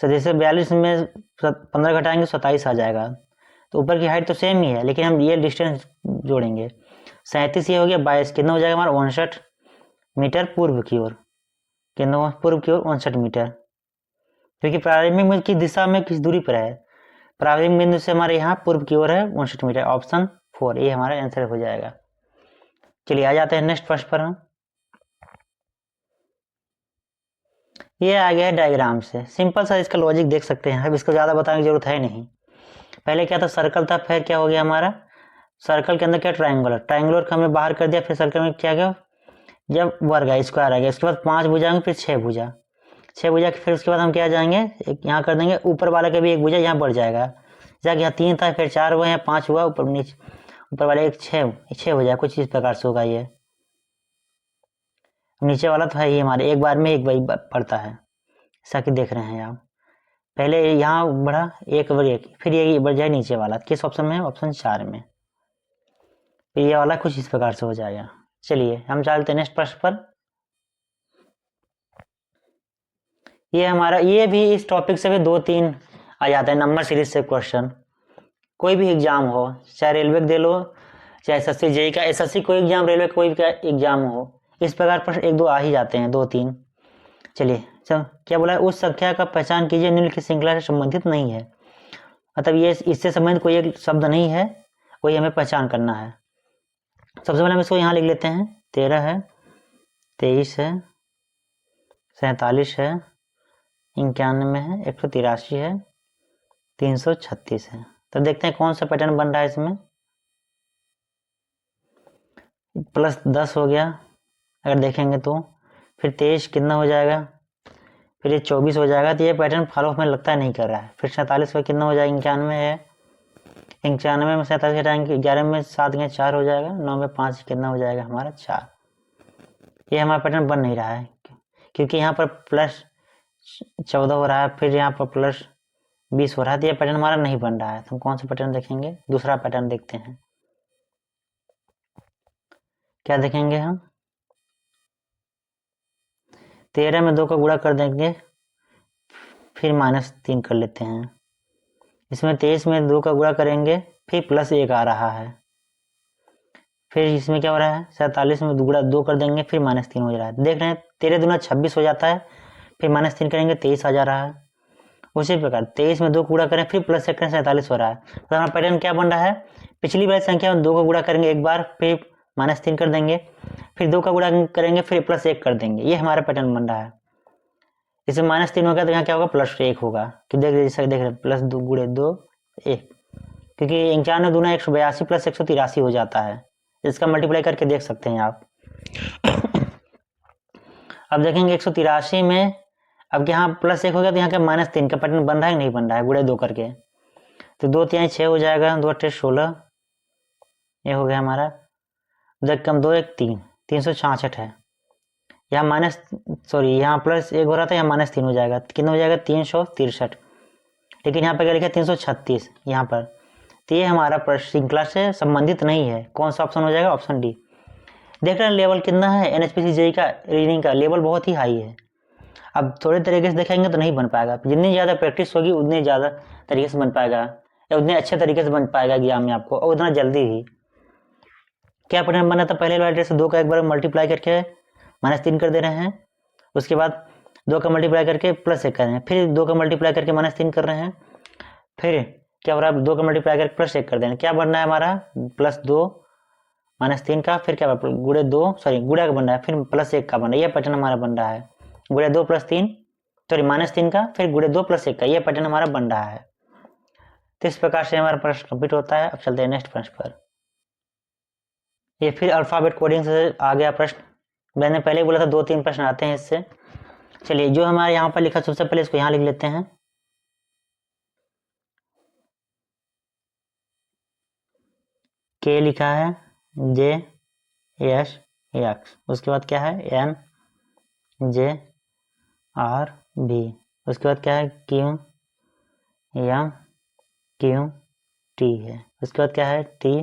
Speaker 1: जैसे 42 में 15 घटाएंगे 27 आ जाएगा। तो ऊपर की हाइट तो सेम ही है, लेकिन हम ये डिस्टेंस जोड़ेंगे। 37 ये हो गया, 22 कितना हो जाएगा हमारा? 59 मीटर पूर्व की ओर। कितना? पूर्व की ओर 59 मीटर। क्योंकि प्रारंभिक बिंदु की दिशा में किस दूरी पर है? प्रारंभिक बिंदु से हमारे यहाँ पूर्व की ओर है 59 मीटर। ऑप्शन 4 ये हमारा आंसर हो जाएगा। चलिए आ जाते हैं नेक्स्ट प्रश्न पर। हम ये आ गया है डायग्राम से, सिंपल सा इसका लॉजिक देख सकते हैं। अब इसको ज़्यादा बताने की जरूरत है नहीं। पहले क्या था? सर्कल था, फिर क्या हो गया हमारा? सर्कल के अंदर क्या? ट्रायंगुलर। ट्रायंगुलर को हमने बाहर कर दिया, फिर सर्कल में क्या गया? जब वर्ग है, स्क्वायर आ गया। इसके बाद 5 भुजा होंगे, फिर 6 भुजा। 6 भुजा फिर उसके बाद हम क्या जाएंगे? एक यहाँ कर देंगे, ऊपर वाला का भी एक भुजा यहाँ बढ़ जाएगा। जाके यहाँ 3 था, फिर 4 हुआ, यहाँ 5 हुआ, ऊपर नीचे ऊपर वाले एक 6 हो जाए, कुछ इस प्रकार से होगा। ये नीचे वाला तो है ही हमारे, एक बार में एक बार पड़ता है, ऐसा कि देख रहे हैं आप। पहले यहाँ बढ़ा एक बार एक, फिर ये बढ़ जाए नीचे वाला। किस ऑप्शन में है? ऑप्शन 4 में। तो ये वाला कुछ इस प्रकार से हो जाएगा। चलिए हम चलते हैं नेक्स्ट प्रश्न पर। ये हमारा, ये भी इस टॉपिक से भी 2-3 आ जाते हैं नंबर सीरीज से क्वेश्चन। कोई भी एग्जाम हो, चाहे रेलवे दे लो, चाहे एसएससी जेईई का, एसएससी कोई एग्जाम, रेलवे कोई भी एग्जाम हो, इस प्रकार प्रश्न 1-2 आ ही जाते हैं, 2-3। चलिए क्या बोला है? उस संख्या का पहचान कीजिए निम्नलिखित श्रृंखला से संबंधित नहीं है। मतलब ये इससे संबंधित कोई एक शब्द नहीं है, कोई हमें पहचान करना है। सबसे पहले हम इसको यहाँ लिख लेते हैं। 13 है, 23 है, 47 है, 91 है, 183 है, 336 है। तो देखते हैं कौन सा पैटर्न बन रहा है इसमें। +10 हो गया अगर देखेंगे तो, फिर 23 कितना हो जाएगा, फिर ये 24 हो जाएगा। तो ये पैटर्न फॉलो हमें लगता है नहीं कर रहा है। फिर 47 का कितना हो जाएगा, 91 है, 91 में 47 हटाएंगे, 11 में 7 गए 4 हो जाएगा, 9 में 5 कितना हो जाएगा हमारा 4। ये हमारा पैटर्न बन नहीं रहा है क्योंकि यहाँ पर +14 हो रहा है, फिर यहाँ पर +20 हो रहा है। तो ये पैटर्न हमारा नहीं बन रहा है। तो हम कौन सा पैटर्न देखेंगे, दूसरा पैटर्न देखते हैं। क्या देखेंगे हम, 13 में 2 का गुणा कर देंगे, फिर -3 कर लेते हैं। इसमें 23 में 2 का गुणा करेंगे, फिर +1 आ रहा है। फिर इसमें क्या हो रहा है, 47 में गुणा 2 कर देंगे, फिर -3 हो रहा है। देख रहे हैं 13 दूना 26 हो जाता है, फिर -3 करेंगे 23 आ जा रहा है। उसी प्रकार 23 में 2 गुणा करें, फिर +1 करें, 47 हो रहा है। तो हमारा पैटर्न क्या बन रहा है, पिछली वाली संख्या में 2 का गुणा करेंगे एक बार, फिर -3 कर देंगे, फिर 2 का गुणा करेंगे, फिर +1 कर देंगे। ये हमारा पैटर्न बन रहा है। इसमें -3 होगा तो यहाँ क्या होगा, +1 होगा। कि देख रहे +2 गुणे 2 1, क्योंकि 91 दूना 182 + 183 हो जाता है। इसका मल्टीप्लाई करके देख सकते हैं आप। अब देखेंगे 183 में, अब यहाँ +1 हो गया तो यहाँ का -3 का पैटर्न बन रहा है नहीं बन रहा है, गुणे 2 करके। तो 2 3 6 हो जाएगा, 2 8 16, ये हो गया हमारा। देख कम 2 1 3, 366 है। यहाँ यहाँ +1 हो रहा था, यहाँ -3 हो जाएगा, कितना हो जाएगा 363। लेकिन यहाँ पर क्या लिखा है 336 यहाँ पर। तो ये हमारा प्रश्न श्रृंखला से संबंधित नहीं है। कौन सा ऑप्शन हो जाएगा, ऑप्शन डी। देख रहे हैं लेवल कितना है, एनएचपीसी जेईई का रीडिंग का लेवल बहुत ही हाई है। अब थोड़े तरीके से देखेंगे तो नहीं बन पाएगा, जितनी ज़्यादा प्रैक्टिस होगी उतनी ज़्यादा तरीके से बन पाएगा, या उतने अच्छे तरीके से बन पाएगा एग्जाम में आपको, और उतना जल्दी ही। क्या पैटर्न बना था, पहले वाले से 2 का एक बार मल्टीप्लाई करके -3 कर दे रहे हैं, उसके बाद 2 का मल्टीप्लाई करके +1 कर रहे हैं, फिर 2 का मल्टीप्लाई करके -3 कर रहे हैं, फिर क्या हो रहा है 2 का मल्टीप्लाई करके +1 कर देना। क्या बनना है हमारा, +2 -3 का, फिर क्या गुणे 2 सॉरी गुणा का बन रहा है, फिर +1 का बन रहा है। ये पैटर्न हमारा बन रहा है, गुणे 2 + 3 सॉरी -3 का, फिर गुणे 2 + 1 का, ये पैटर्न हमारा बन रहा है। तो इस प्रकार से हमारा प्रश्न कंप्लीट होता है। अब चलते हैं नेक्स्ट प्रश्न पर। ये फिर अल्फाबेट कोडिंग से आ गया प्रश्न। मैंने पहले बोला था 2-3 प्रश्न आते हैं इससे। चलिए जो हमारे यहाँ पर लिखा सबसे पहले इसको यहाँ लिख लेते हैं। के लिखा है, जे एस एक्स, उसके बाद क्या है एन जे आर बी, उसके बाद क्या है क्यू एम क्यू टी है, उसके बाद क्या है टी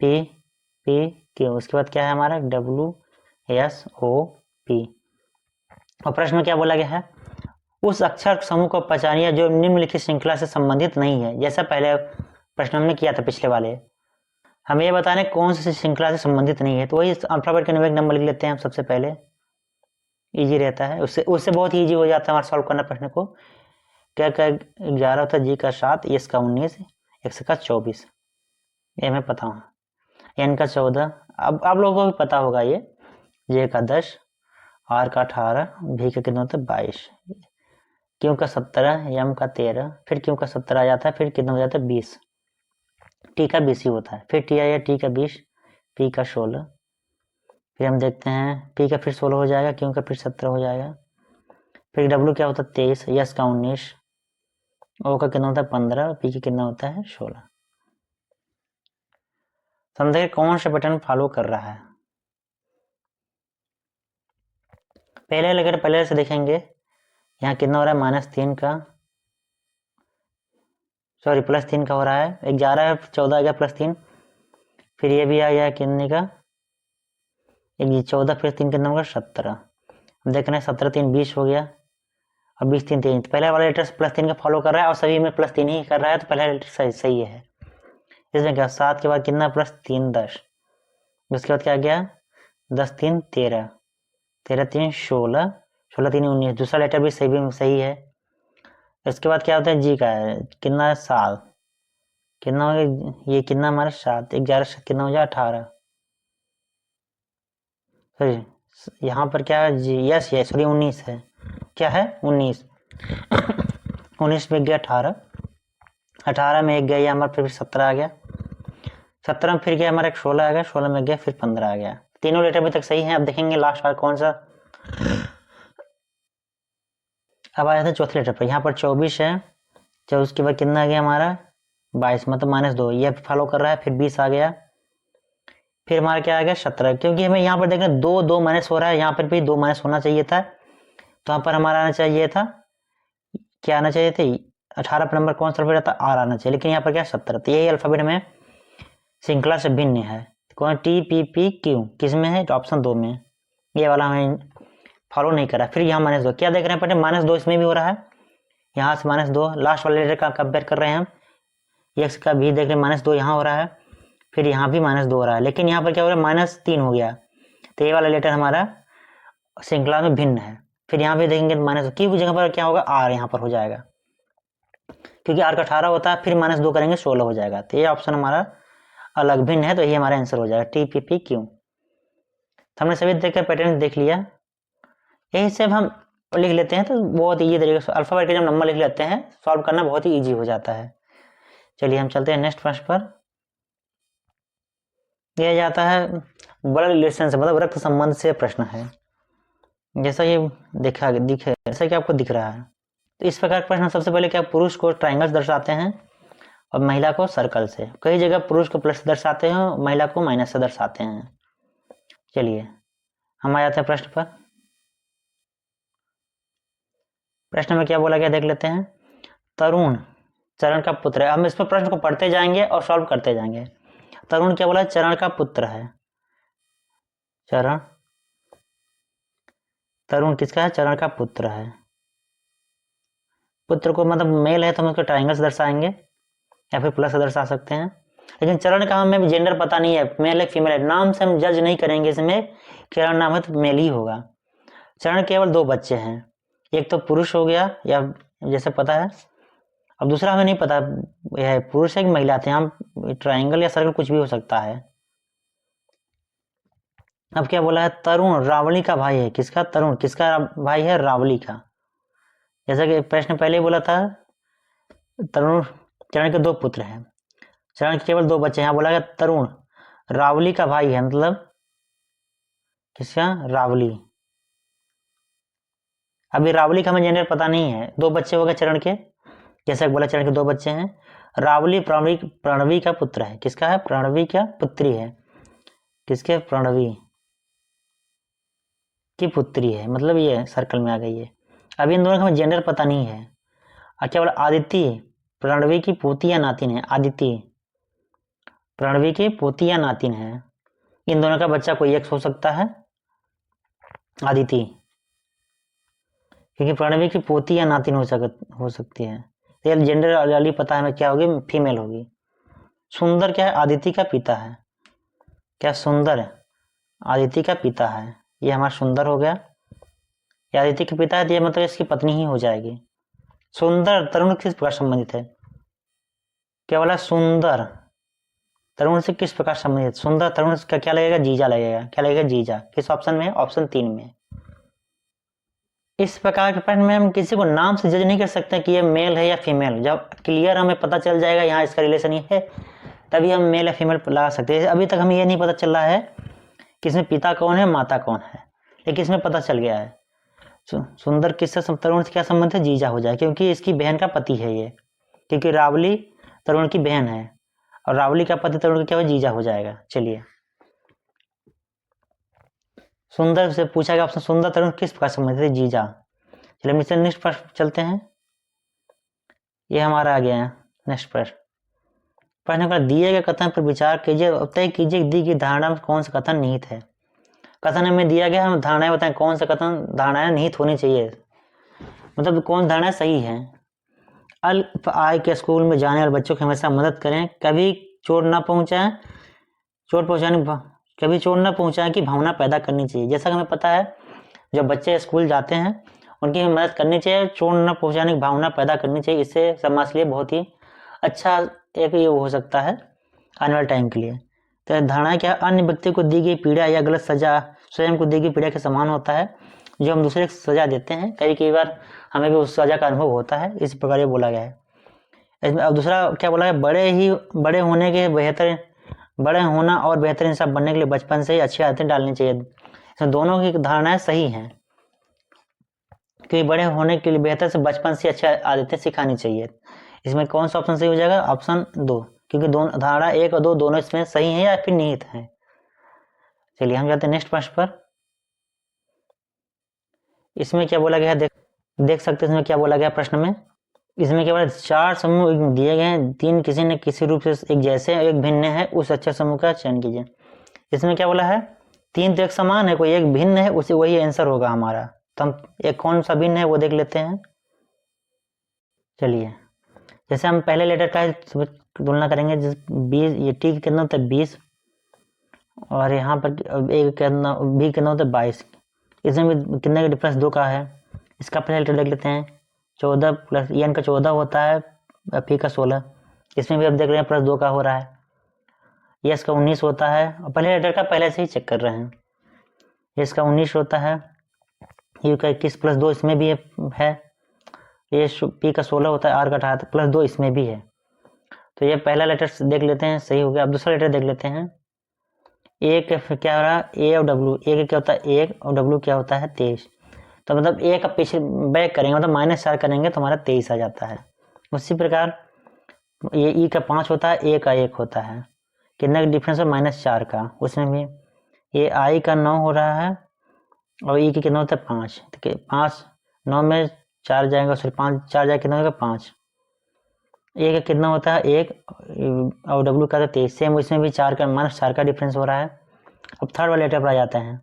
Speaker 1: पी पी क्यू, उसके बाद क्या है हमारा डब्ल्यू एस ओ पी। और प्रश्न में क्या बोला गया है, उस अक्षर समूह को पहचानिए जो निम्नलिखित श्रृंखला से संबंधित नहीं है। जैसा पहले प्रश्न हमने किया था पिछले वाले, हमें ये बताने कौन सी श्रृंखला से संबंधित नहीं है। तो वही अल्फाबेट के एक नंबर लिख लेते हैं हम सबसे पहले, इजी रहता है, उससे बहुत ही ईजी हो जाता है हमारा सॉल्व करना प्रश्न को। क्या क्या 11 होता है, जी का 7, एस का 19, एक्स का 24, ये मैं पता हूँ, एन का 14, अब आप लोगों को भी पता होगा ये, जे का 10, आर का 18, भी का कितना होता है 22, क्यू का 17, एम का 13, फिर क्यू का 17 आ जाता है, फिर कितना हो जाता है 20, टी का 20 ही होता है, फिर टी आया टी का 20, पी का 16, फिर हम देखते हैं पी का फिर 16 हो जाएगा, क्यू का फिर 17 हो जाएगा, फिर डब्ल्यू क्या होता है 23, यस का 19, ओ का कितना होता है 15, पी का कितना होता है 16। समझे कौन सा पैटर्न फॉलो कर रहा है। पहले से देखेंगे, यहाँ कितना हो रहा है -3 का, सॉरी +3 का हो रहा है, 11 14 आ गया +3, फिर ये भी आ गया कितने का, 14 फिर 3 कितना होगा 17, देख रहे हैं 17 3 20 हो गया, और 20 3 3, पहले वाला लेटर +3 का फॉलो कर रहा है और सभी में +3 ही कर रहा है, तो पहला लेटर सही है। इसमें क्या 7 के बाद कितना +3 10, उसके बाद क्या गया 10 3 13, 13 3 16, 16 3 19, दूसरा लेटर भी सही है। इसके बाद क्या होता है जी का है कितना 7, कितना हो गया ये कितना हमारा 7, 11 कितना हो जाए 18, सॉरी यहाँ पर क्या है जी, यस यस सॉरी 19 है, क्या है 19 19 में गया 18, 18 में एक गया, ये हमारा फिर 17 आ गया, 17 में फिर गया हमारा एक 16 आ गया, 16 में गया फिर 15 आ गया। तीनों लेटर अभी तक सही है। अब देखेंगे लास्ट बार कौन सा। अब आया था चौथे लेटर पर, यहाँ पर 24 है, 24 के बाद कितना आ गया हमारा 22, मतलब -2, ये फॉलो कर रहा है। फिर 20 आ गया, फिर हमारा क्या आ गया 17, क्योंकि हमें यहाँ पर देखना 2 2 माइनस हो रहा है, यहाँ पर भी 2 माइनस होना चाहिए था, तो यहाँ पर हमारा आना चाहिए था, क्या आना चाहिए थे 18 पर नंबर कौन सा अल्फाबेट आता आर आना चाहिए, लेकिन यहाँ पर क्या 17, तो यही अल्फाबेट में श्रृंखला से भिन्न है। कौन टी पी पी क्यू किस में है, तो ऑप्शन 2 में, ये वाला हमें फॉलो नहीं करा। फिर यहाँ -2 क्या देख रहे हैं, पहले -2 इसमें भी हो रहा है, यहाँ से -2 लास्ट वाले लेटर का कंपेयर कर रहे हैं हम, एक्स का भी देख रहे हैं -2 यहाँ हो रहा है, फिर यहाँ भी -2 हो रहा है, लेकिन यहाँ पर क्या हो रहा है -3 हो गया, तो ये वाला लेटर हमारा श्रृंखला में भिन्न है। फिर यहाँ पे देखेंगे -2 की जगह पर क्या होगा आर यहाँ पर हो जाएगा, क्योंकि आर का 18 होता है, फिर -2 करेंगे 16 हो जाएगा, तो ये ऑप्शन हमारा अलग भिन्न है, तो ये हमारा आंसर हो जाएगा टी पी पी क्यू। तो हमने सभी देखकर पैटर्न देख लिया, यही से हम लिख लेते हैं, तो बहुत ईजी तरीके से अल्फाबेट के जब नंबर लिख लेते हैं सॉल्व करना बहुत ही ईजी हो जाता है। चलिए हम चलते हैं नेक्स्ट प्रश्न पर। यह जाता है ब्लड रिलेशन से, मतलब रक्त संबंध से प्रश्न है, जैसा ये दिखे जैसा कि आपको दिख रहा है। तो इस प्रकार का प्रश्न सबसे पहले क्या पुरुष को ट्राइंगल दर्शाते हैं और महिला को सर्कल से, कई जगह पुरुष को प्लस दर्शाते हैं, महिला को माइनस से दर्शाते हैं। चलिए हम आ जाते हैं प्रश्न पर। प्रश्न में क्या बोला गया देख लेते हैं। तरुण चरण का पुत्र है, हम इस पर प्रश्न को पढ़ते जाएंगे और सॉल्व करते जाएंगे। तरुण क्या बोला, चरण का पुत्र है, चरण, तरुण किसका है, चरण का पुत्र है। पुत्र को मतलब मेल है तो हम उसको ट्राइंगल से दर्शाएंगे या फिर प्लस से दर्शा सकते हैं, लेकिन चरण का हमें जेंडर पता नहीं है, मेल है फीमेल है, नाम से हम जज नहीं करेंगे, इसमें चरण नाम है तो मेल ही होगा। चरण केवल 2 बच्चे हैं, एक तो पुरुष हो गया या जैसे पता है, अब दूसरा हमें नहीं पता यह पुरुष है कि महिला थे, हम ट्राइंगल या सर्कल कुछ भी हो सकता है। अब क्या बोला है, तरुण रावली का भाई है, किसका, तरुण किसका भाई है, रावली का। जैसा कि प्रश्न पहले बोला था तरुण चरण के 2 पुत्र हैं, चरण के केवल 2 बच्चे हैं, यहाँ बोला गया तरुण रावली का भाई है, मतलब किसका, रावली। अभी रावली का हमें जेंडर पता नहीं है, 2 बच्चे हो गए चरण के, जैसा कि बोला चरण के 2 बच्चे हैं। रावली प्रणवी का पुत्र है, किसका है, प्रणवी का पुत्री है, किसके, प्रणवी की पुत्री है, मतलब ये सर्कल में आ गई है। अभी इन दोनों का हमें जेंडर पता नहीं है। क्या बोला, आदित्य प्रणवी की पोती या नातिन है, आदित्य प्रणवी की पोती या नातिन है, इन दोनों का बच्चा कोई एक हो सकता है, आदित्य, क्योंकि प्रणवी की पोती या नातिन हो सकती है, तो जेंडर ऑलरेडी पता है हमें क्या होगी, फीमेल होगी। सुंदर क्या है, आदित्य का पिता है, क्या सुंदर आदित्य का पिता है, ये हमारा सुंदर हो गया, ये आदित्य के पिता है, तो ये मतलब इसकी पत्नी ही हो जाएगी। सुंदर तरुण किस प्रकार संबंधित है, क्या बोला, सुंदर तरुण से किस प्रकार संबंधित, सुंदर तरुण का क्या लगेगा, जीजा लगेगा, क्या लगेगा, जीजा, किस ऑप्शन में, ऑप्शन 3 में। इस प्रकार के प्रश्न में हम किसी को नाम से जज नहीं कर सकते कि ये मेल है या फीमेल, जब क्लियर हमें पता चल जाएगा यहाँ इसका रिलेशन ये है, तभी हम मेल या फीमेल लगा सकते हैं। अभी तक हमें ये नहीं पता चल रहा है कि इसमें पिता कौन है, माता कौन है, लेकिन इसमें पता चल गया है सुंदर किससे, तरुण से क्या संबंध है, जीजा हो जाए, क्योंकि इसकी बहन का पति है ये, क्योंकि रावली तरुण की बहन है और रावली का पति तरुण का क्या हो, जीजा हो जाएगा। चलिए सुंदर से पूछा गया ऑप्शन, सुंदर तरुण किस प्रकार संबंधित है, जीजा। चलिए नेक्स्ट प्रश्न चलते हैं, ये हमारा आ गया है नेक्स्ट प्रश्न। प्रश्न का दिए गए कथन पर विचार कीजिए, तय कीजिए दी गई धारणा में कौन सा कथन निहित है। कथन हमें दिया गया, हम धारणाएं बताएं कौन सा कथन धारणाएं निहित होनी चाहिए, मतलब कौन धारणा सही है। अल्प आय के स्कूल में जाने वाले बच्चों की हमेशा मदद करें, कभी चोट न पहुंचाएं, कभी चोट न पहुंचाएं की भावना पैदा करनी चाहिए। जैसा कि हमें पता है जब बच्चे स्कूल जाते हैं उनकी मदद करनी चाहिए, चोट न पहुंचाने की भावना पैदा करनी चाहिए, इससे समाज के लिए बहुत ही अच्छा एक ये हो सकता है आने वाले टाइम के लिए। तो धारणा क्या, अन्य व्यक्ति को दी गई पीड़ा या गलत सजा स्वयं को दी गई पीड़ा के समान होता है जो हम दूसरे को सजा देते हैं। कई बार हमें भी उस सजा का अनुभव होता है, इस प्रकार ये बोला गया है। इसमें अब दूसरा क्या बोला है, बड़े होना और बेहतर इंसान बनने के लिए बचपन से ही अच्छी आदतें डालनी चाहिए। इसमें दोनों की धारणाएं सही हैं कि बड़े होने के लिए बेहतर से बचपन से अच्छी आदतें सिखानी चाहिए। इसमें कौन सा ऑप्शन सही हो जाएगा, ऑप्शन 2, क्योंकि दोनों धारणा 1 और 2 दोनों इसमें सही हैं या फिर निहित हैं। चलिए हम जाते हैं नेक्स्ट प्रश्न पर। इसमें क्या बोला गया है, देख सकते हैं इसमें क्या बोला गया प्रश्न में। इसमें क्या बोला, 4 समूह दिए गए हैं, 3 किसी न किसी रूप से एक जैसे एक भिन्न है, उस अच्छे समूह का चयन कीजिए। इसमें क्या बोला है, 3 तो एक समान है, कोई एक भिन्न है, उसे वही आंसर होगा हमारा। तो हम एक कौन सा भिन्न है वो देख लेते हैं। चलिए जैसे हम पहले लेटर का तुलना करेंगे, 20, ये टी कितना होता है 20, और यहाँ पर एक कितना बी कितना होता है 22। इसमें भी कितने का डिफरेंस 2 का है। इसका पहले लेटर देख लेते हैं, 14 प्लस एन का 14 होता है, फी का 16। इसमें भी अब देख रहे हैं प्लस 2 का हो रहा है। यस का 19 होता है, और पहले लेटर का पहले से ही चेक कर रहे हैं। यस का 19 होता है, यू का 21 प्लस 2 इसमें भी है। ये पी का 16 होता है, आर का 18 प्लस 2 इसमें भी है। तो ये पहला लेटर देख लेते हैं, सही हो गया। अब दूसरा लेटर देख लेते हैं। ए का क्या हो रहा है, ए और डब्ल्यू। ए का क्या होता है 1 और डब्ल्यू क्या होता है 23। तो मतलब ए का पीछे बैक करेंगे, मतलब -4 करेंगे तो हमारा 23 आ जाता है। उसी प्रकार ये ई का 5 होता है, ए का 1 होता है, कितना का डिफरेंस है -4 का। उसमें भी ये आई का 9 हो रहा है, और ई की कितना होता है 5। तो 5 9 में 4 जाएगा, सॉरी 5 4 जाएगा, कितना होगा 5। ए का कितना होता है 1, और डब्ल्यू का 23। सेम इसमें भी 4 का -4 का डिफरेंस हो रहा है। अब थर्ड वाले लेटर पर आ जाते हैं।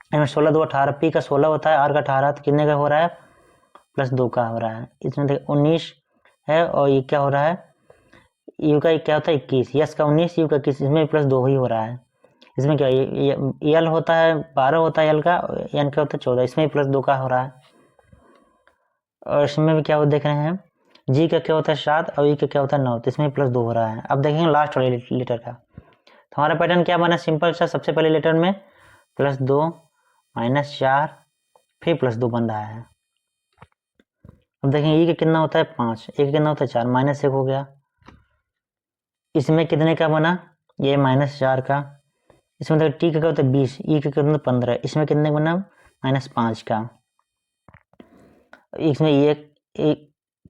Speaker 1: इसमें 16 2 18, पी का 16 होता है, आर का 18, तो कितने का हो रहा है प्लस 2 का हो रहा है। इसमें 19 है, और ये क्या हो रहा है, यू का क्या होता है 21, यस का 19, यू का 21, इसमें प्लस 2 ही हो रहा है। इसमें क्या एल होता है 12 होता है एल का, एन का होता है 14, इसमें प्लस 2 का हो रहा है। और इसमें भी क्या देख रहे हैं, जी का क्या होता है 7, और ई का क्या होता है 9, तो इसमें प्लस 2 हो रहा है। अब देखेंगे लास्ट वाले लेटर का, तो हमारा पैटर्न क्या बना, सिंपल सा। सबसे पहले लेटर में प्लस 2 -4 फिर प्लस 2 बन रहा है। अब देखेंगे ई का कितना होता है 5, ए का कितना होता है 4, -1 हो गया। इसमें कितने का बना, ये -4 का। इसमें देखो टी का क्या होता है 20, ई का कितना 15, इसमें कितने का बना -5 का। इसमें ये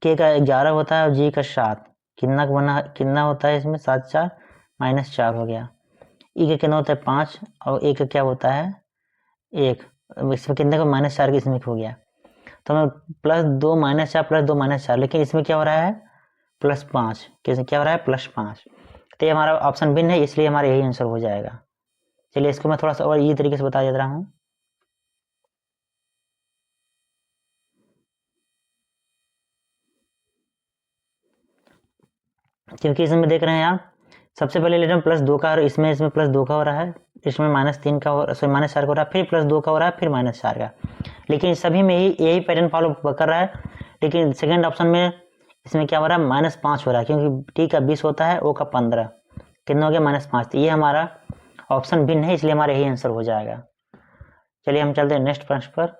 Speaker 1: के का 11 होता है, और जी का 7, कितना होता है इसमें 7 4 -4 हो गया। ई का कितना होता है 5, और ए का क्या होता है 1, इसमें कितने का -4 का इसमें हो गया। तो हमें प्लस 2 -4 प्लस 2 -4, लेकिन इसमें क्या हो रहा है +5, कैसे क्या हो रहा है +5। तो ये हमारा ऑप्शन भिन्न है, इसलिए हमारा यही आंसर हो जाएगा। चलिए इसको मैं थोड़ा सा और ये तरीके से बता दे रहा हूँ। क्योंकि इसमें देख रहे हैं आप, सबसे पहले लेटर में +2 का, और इसमें प्लस 2 का हो रहा है, इसमें -3 का सॉरी -4 का हो रहा है, फिर +2 का हो रहा है, फिर -4 का। लेकिन सभी में ही यही पैटर्न फॉलो कर रहा है। लेकिन सेकंड ऑप्शन में इसमें क्या हो रहा है -5 हो रहा है, क्योंकि टी का 20 होता है, ओ का 15, कितना हो गया -5। तो ये हमारा ऑप्शन भिन्न है, इसलिए हमारा यही आंसर हो जाएगा। चलिए हम चलते हैं नेक्स्ट प्रश्न पर।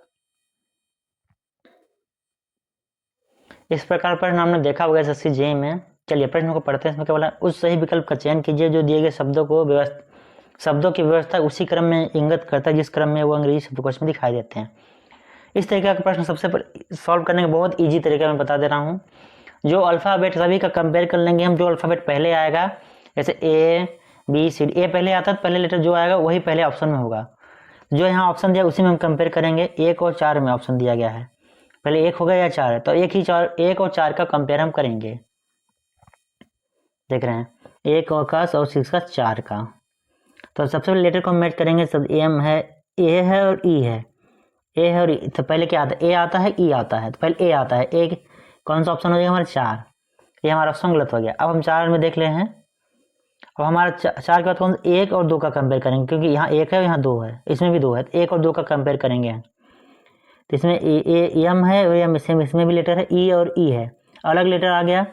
Speaker 1: इस प्रकार प्रश्न हमने देखा होगा SSC JEE में। चलिए प्रश्न को पढ़ते हैं। इसमें क्या बोला, उस सही विकल्प का चयन कीजिए जो दिए गए शब्दों की व्यवस्था उसी क्रम में इंगित करता है जिस क्रम में वो अंग्रेजी शब्दकोश में दिखाई देते हैं। इस तरीके का प्रश्न सबसे सॉल्व करने का बहुत ईजी तरीका मैं बता दे रहा हूँ। जो अल्फ़ाबेट सभी का कंपेयर कर लेंगे हम, जो अल्फ़ाबेट पहले आएगा, जैसे ABCD, ए पहले आता है, पहले लेटर जो आएगा वही पहले ऑप्शन में होगा। जो यहाँ ऑप्शन दिया उसी में हम कंपेयर करेंगे। 1 और 4 में ऑप्शन दिया गया है, पहले 1 होगा या 4 है, तो 1 और 4 का कंपेयर हम करेंगे। देख रहे हैं 1 और 6 का 4 का। तो सबसे पहले लेटर को मैच करेंगे। सब एम है, ए है और ई है, ए है और ई। तो पहले क्या आता है, ए आता है, ई आता है, तो पहले ए आता है। ए कौन सा ऑप्शन हो जाएगा हमारा 4, ये हमारा ऑप्शन गलत हो गया। अब हम 4 में देख ले हैं। अब हमारा 4 के बाद कौन 1 और 2 का कंपेयर करेंगे, क्योंकि यहाँ 1 है यहाँ 2 है, इसमें भी 2 है, तो 1 और 2 का कंपेयर करेंगे। तो इसमें एम है और एम, इसमें भी लेटर है, ई और ई है, अलग लेटर आ गया।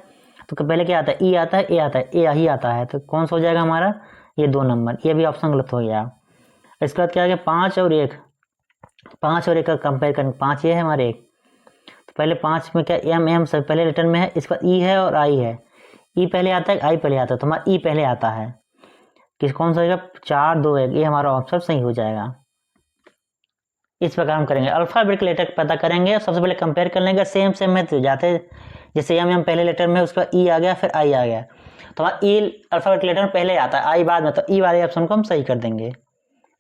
Speaker 1: तो पहले क्या आता है, ई आता है, ए आता है, ए ही आता है, तो कौन सा हो जाएगा हमारा ये 2 नंबर। ये भी ऑप्शन गलत हो गया। इसके बाद क्या आ गया 5 और 1, 5 और 1 का कंपेयर करें, 5 ये है हमारे 1, तो पहले 5 में क्या एम सब पहले लेटर में है, इसका ई है और आई है, ई पहले आता है आई पहले आता है, तो हमारा ई पहले आता है, किस कौन सा होगा 4 2 1, ये हमारा ऑप्शन सही हो जाएगा। इस प्रकार हम करेंगे, अल्फाबेट के लेटर पता करेंगे, सबसे पहले कंपेयर कर लेंगे, सेम में तो जाते जैसे एम पहले लेटर में उसका ई आ गया फिर आई आ गया, तो हमारा ई अल्फाबेट के लेटर में पहले आता है, आई बाद में, तो ई वाले ऑप्शन को हम सही कर देंगे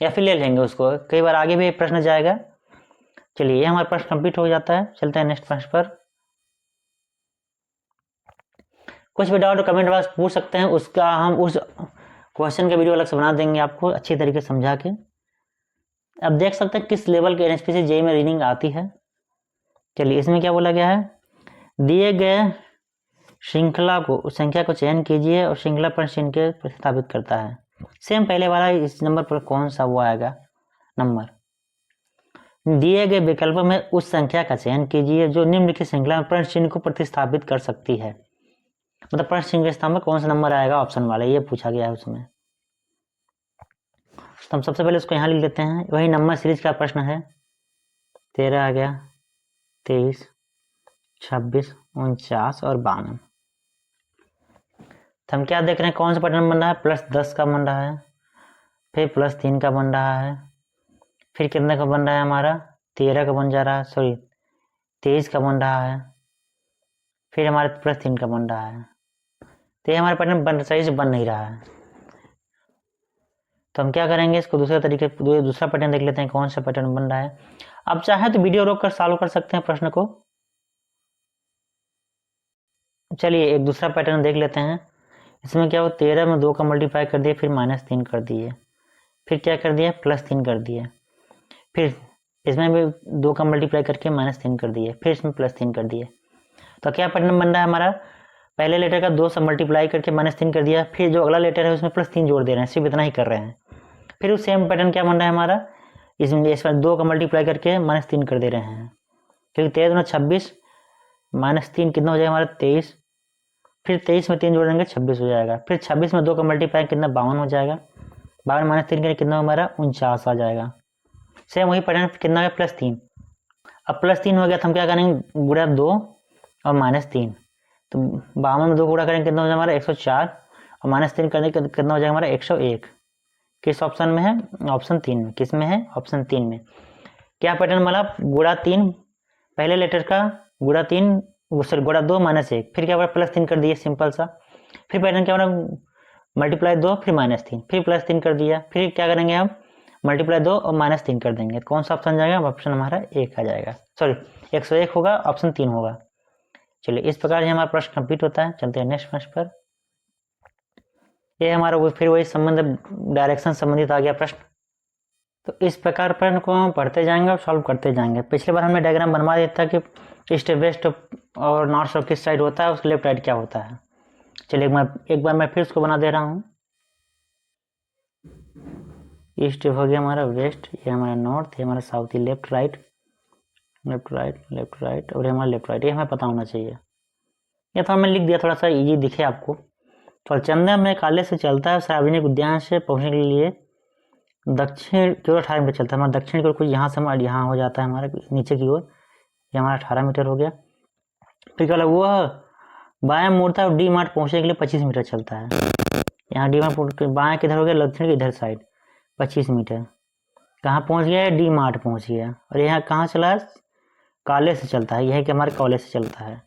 Speaker 1: या फिर ले लेंगे उसको, कई बार आगे भी प्रश्न जाएगा। चलिए ये हमारा प्रश्न कंप्लीट हो जाता है, चलते हैं नेक्स्ट प्रश्न पर। कुछ भी डाउट कमेंट बॉक्स पूछ सकते हैं, उसका हम उस क्वेश्चन का वीडियो अलग से बना देंगे आपको अच्छी तरीके से समझा के। अब देख सकते हैं किस लेवल के एनएचपीसी जेईई में रीडिंग आती है। चलिए इसमें क्या बोला गया है, दिए गए श्रृंखला को संख्या को चयन कीजिए और श्रृंखला पर चिन्ह के प्रतिस्थापित करता है। सेम पहले वाला, इस नंबर पर कौन सा वो आएगा नंबर। दिए गए विकल्प में उस संख्या का चयन कीजिए जो निम्नलिखित श्रृंखला में प्रश्न चिन्ह को प्रतिस्थापित कर सकती है, मतलब प्रश्न चिन्ह के स्थान में कौन सा नंबर आएगा ऑप्शन वाला, ये पूछा गया है उसमें। तो हम सबसे पहले उसको यहाँ लिख लेते हैं, वही नंबर सीरीज का प्रश्न है, 13 आ गया, 23, 26, 49 और 52। तो हम क्या देख रहे हैं, कौन सा पैटर्न बन रहा है, +10 का बन रहा है, फिर +3 का बन रहा है, फिर कितने का बन रहा है हमारा 13 का बन जा रहा है, सॉरी 23 का बन रहा है, फिर हमारे +3 का बन रहा है, तो ये हमारा पैटर्न सही से बन नहीं रहा है। तो हम क्या करेंगे, इसको दूसरे तरीके दूसरा पैटर्न देख लेते हैं कौन सा पैटर्न बन रहा है। अब चाहे तो वीडियो रोक कर सॉल्व कर सकते हैं प्रश्न को। चलिए एक दूसरा पैटर्न देख लेते हैं। इसमें क्या हो, 13 में 2 का मल्टीप्लाई कर दिए, फिर -3 कर दिए, फिर क्या कर दिया +3 कर दिए, फिर इसमें भी 2 का मल्टीप्लाई करके -3 कर दिए, फिर इसमें +3 कर दिए। तो क्या पैटर्न बन रहा है हमारा, पहले लेटर का 2 से मल्टीप्लाई करके -3 कर दिया, फिर जो अगला लेटर है उसमें +3 जोड़ दे रहे हैं, सिर्फ इतना ही कर रहे हैं। फिर उस सेम पैटर्न क्या बन रहा है हमारा, इसमें इस पर 2 का मल्टीप्लाई करके -3 कर दे रहे हैं, क्योंकि 13 में 26 -3 कितना हो जाएगा हमारा 23, फिर 23 में 3 जोड़ेंगे 26 हो जाएगा, फिर 26 में 2 का मल्टीप्लाई कितना 52 हो जाएगा, 52 में -3 करें कितना हमारा 49 आ जाएगा। सेम वही पैटर्न कितना है +3, अब +3 हो गया तो हम क्या करेंगे गुणा 2 और -3, तो 52 में 2 गुणा करेंगे कितना हो जाएगा हमारा 104 और -3 करने कितना हो जाएगा हमारा 101। किस ऑप्शन में है, ऑप्शन 3 में। किस में है, ऑप्शन 3 में। क्या पैटर्न बना, गुणा 3 पहले लेटर का, गुणा 3 सॉरी गुणा 2 -1, फिर क्या बना +3 कर दिए सिंपल सा, फिर पैटर्न क्या बना मल्टीप्लाई 2 फिर -3 फिर +3 कर दिया, फिर क्या करेंगे हम मल्टीप्लाई 2 और -3 कर देंगे, कौन सा ऑप्शन जाएगा, ऑप्शन हमारा 1 आ जाएगा, सॉरी 101 होगा, ऑप्शन 3 होगा। चलिए इस प्रकार से हमारा प्रश्न कंप्लीट होता है। चलते हैं नेक्स्ट प्रश्न पर। ये हमारा फिर वही संबंध डायरेक्शन संबंधित आ गया प्रश्न। तो इस प्रकार प्रश्न को हम पढ़ते जाएंगे और सॉल्व करते जाएंगे। पिछले बार हमने डायग्राम बनवा दिया था कि ईस्ट वेस्ट और नॉर्थ साउथ किस साइड होता है, उसके लेफ्ट राइट क्या होता है। चलिए एक बार मैं फिर उसको बना दे रहा हूँ। ईस्ट हो गया हमारा वेस्ट, ये हमारा नॉर्थ, ये हमारा साउथ, ये left right left right left right और ये हमारा लेफ्ट राइट, ये हमें पता होना चाहिए। ये तो मैं लिख दिया थोड़ा सा इजी दिखे आपको। तो चंदा में कॉलेज से चलता है, सार्वजनिक उद्यान से पहुंचने के लिए दक्षिण की ओर 18 मीटर चलता है। हमारा दक्षिण की ओर कुछ यहाँ से हमारा यहाँ हो जाता है, हमारे नीचे की ओर ये हमारा 18 मीटर हो गया। फिर क्या वो बाएं मुड़ता है और डी मार्ट पहुँचने के लिए 25 मीटर चलता है। यहाँ डी मार्ट बाएं किधर हो गया, दक्षिण की इधर साइड 25 मीटर। कहाँ पहुँच गया, डी मार्ट पहुँच गया। और यहाँ कहाँ चला है, कॉलेज से चलता है, यह है कि हमारे कॉलेज से चलता है।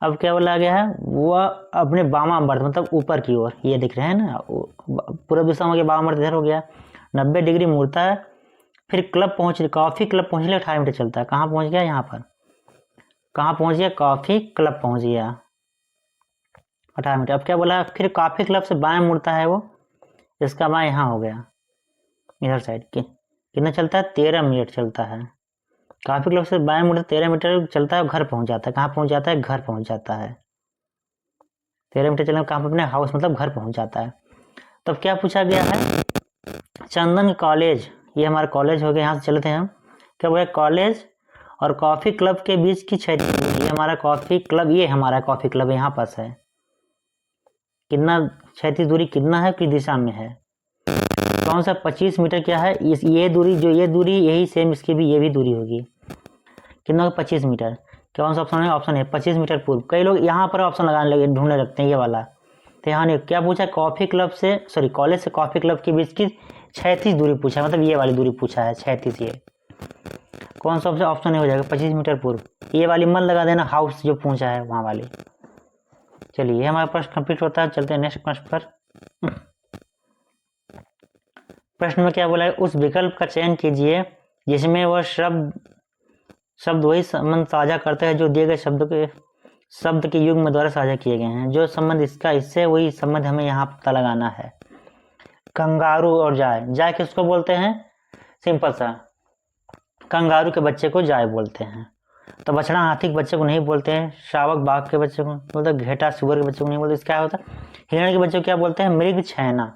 Speaker 1: अब क्या बोला गया है, वो अपने बामा मर्द मतलब ऊपर की ओर, ये दिख रहे हैं ना, पूर्व दिशा में बामा मर्द इधर हो गया, 90 डिग्री मुड़ता है। फिर क्लब कॉफ़ी क्लब पहुँचने 18 मीटर चलता है। कहाँ पहुँच गया, यहाँ पर कहाँ पहुँच गया, कॉफ़ी क्लब पहुँच गया 18 मीटर। अब क्या बोला, फिर कॉफ़ी क्लब से बाएं मुड़ता है वो, इसका बाएं यहाँ हो गया इधर साइड के, कितना चलता है 13 मिनट चलता है। कॉफ़ी क्लब से बाएं मुड़ता 13 मीटर चलता है और घर पहुंच जाता है। कहाँ पहुंच जाता है, घर पहुंच जाता है। 13 मीटर चलने कहाँ पर, अपने हाउस मतलब घर पहुंच जाता है। तब क्या पूछा गया है, चंदन कॉलेज, ये हमारा कॉलेज हो गया, यहाँ से चलते हैं हम। क्या बोला, कॉलेज और कॉफ़ी क्लब के बीच की क्षैतिज दूरी, ये हमारा कॉफ़ी क्लब, ये हमारा कॉफ़ी क्लब यहाँ पास है। कितना क्षैतिज दूरी कितना है, किस दिशा में है, कौन सा 25 मीटर क्या है, इस ये दूरी, जो ये दूरी यही सेम इसकी भी ये भी दूरी होगी, कितना होगा 25 मीटर। कौन सा ऑप्शन है, ऑप्शन है 25 मीटर पूर्व। कई लोग यहाँ पर ऑप्शन लगाने लगे, ढूंढने लगते हैं ये वाला, तो यहाँ नहीं। क्या पूछा, कॉफी क्लब से, सॉरी कॉलेज से कॉफी क्लब के बीच की 36 दूरी पूछा, मतलब ये वाली दूरी पूछा है 36। ये कौन सा ऑप्शन नहीं हो जाएगा, 25 मीटर पूर्व। ये वाली मत लगा देना, हाउस जो पूछा है वहाँ वाली। चलिए हमारा प्रश्न कंप्लीट होता है, चलते हैं नेक्स्ट प्रश्न पर। प्रश्न में क्या बोला है, उस विकल्प का चयन कीजिए जिसमें वह शब्द वही संबंध साझा करते हैं जो दिए गए शब्द के युग्म द्वारा साझा किए गए हैं। जो संबंध इसका इससे वही संबंध हमें यहाँ पता लगाना है। कंगारू और जाय किसको बोलते हैं, सिंपल सा, कंगारू के बच्चे को जाय बोलते हैं। तो बछड़ा हाथी के बच्चे को नहीं बोलते हैं, शावक बाघ के बच्चे को बोलते हैं, घेटा सुअर के बच्चे को नहीं बोलते। इसका क्या होता है, हिरण के बच्चे को क्या बोलते हैं, मृग छैना।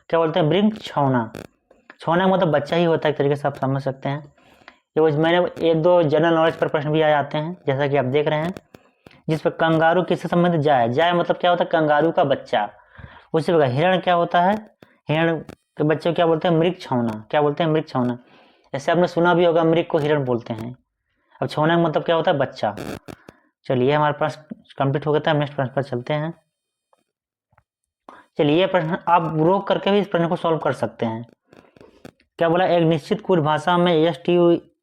Speaker 1: क्या बोलते हैं, मृग छौना। छौना मतलब बच्चा ही होता है, एक तरीके से आप समझ सकते हैं। ये मैंने 1-2 जनरल नॉलेज पर प्रश्न भी आ जाते हैं, जैसा कि आप देख रहे हैं, जिस पर कंगारू किससे संबंधित, जाय मतलब क्या होता है, कंगारू का बच्चा। उसी प्रकार हिरण क्या होता है, हिरण के बच्चे को क्या बोलते हैं, मृग छौना। क्या बोलते हैं, मृग छौना। ऐसे आपने सुना भी होगा, मृग को हिरण बोलते हैं। अब छौना का मतलब क्या होता है, बच्चा। चलिए हमारे पास कंप्लीट हो गया था, नेक्स्ट प्रश्न पर चलते हैं। चलिए ये प्रश्न आप रोक करके भी इस प्रश्न को सॉल्व कर सकते हैं। क्या बोला, एक निश्चित कुछ भाषा में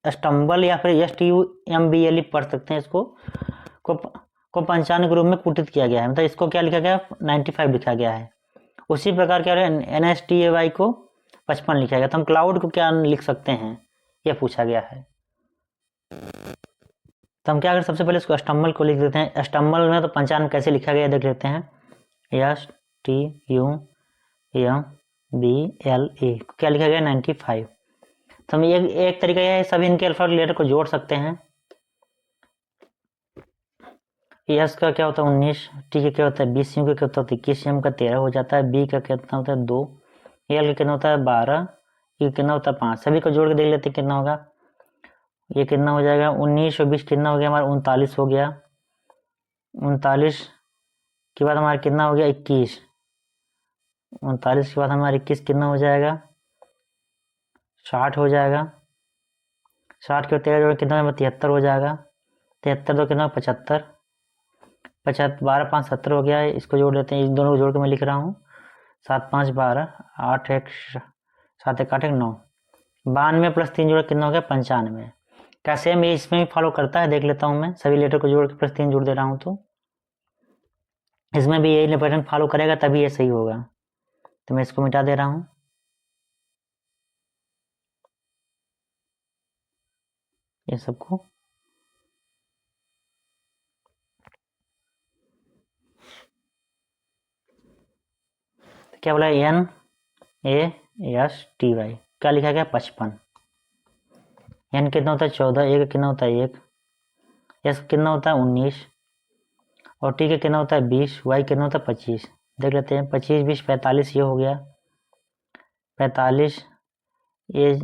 Speaker 1: स्टम्बल या फिर STUMBLE पढ़ सकते हैं, इसको को 95 के रूप में कुटित किया गया है, मतलब इसको क्या लिखा गया, 95 लिखा गया है। उसी प्रकार क्या है, NSTAY को 55 लिखा गया। तो हम क्लाउड को क्या लिख सकते हैं, यह पूछा गया है। तो हम क्या करें, सबसे पहले इसको स्टम्बल को लिख देते हैं। स्टम्बल में तो 95 कैसे लिखा गया देख लेते हैं, STUMBLE क्या लिखा गया, 95। तो हम एक तरीका यह है, सभी इनके अल्फाबेट लेटर को जोड़ सकते हैं। एस का क्या होता है 19, टी का क्या होता है 20, यू का क्या होता है 21, एम का 13 हो जाता है, बी का कितना होता है 2, एल का कितना होता है 12, ई कितना होता है 5। सभी को जोड़ के देख लेते हैं कितना होगा। ये कितना हो जाएगा, 19 और 20 कितना हो गया हमारा, 39 हो गया। 39 के बाद हमारा कितना हो गया, 21। 39 के बाद हमारा 21 कितना हो जाएगा, 60 हो जाएगा। 60 के 13 जोड़ कितना 73 हो जाएगा। 73 तो कितना 75, 12 5 70 हो गया है। इसको जोड़ लेते हैं, इन दोनों को जोड़ के मैं लिख रहा हूँ, 7 5 12, 8 1 7 1 8 1 9, 92 प्लस 3 जोड़ कितना हो गया 95। क्या सेम ये इसमें भी फॉलो करता है, देख लेता हूँ मैं। सभी लेटर को जोड़ के प्लस 3 जोड़ दे रहा हूँ, तो इसमें भी यही पैटर्न फॉलो करेगा, तभी ये सही होगा। तो मैं इसको मिटा दे रहा हूँ, ये सबको। क्या बोला, NASTY क्या लिखा गया 55। एन कितना होता है 14, ए का कितना होता है 1, एस कितना होता है 19, और टी का कितना होता है 20, वाई कितना होता है 25। देख लेते हैं, 25 20 45, ये हो गया 45, ये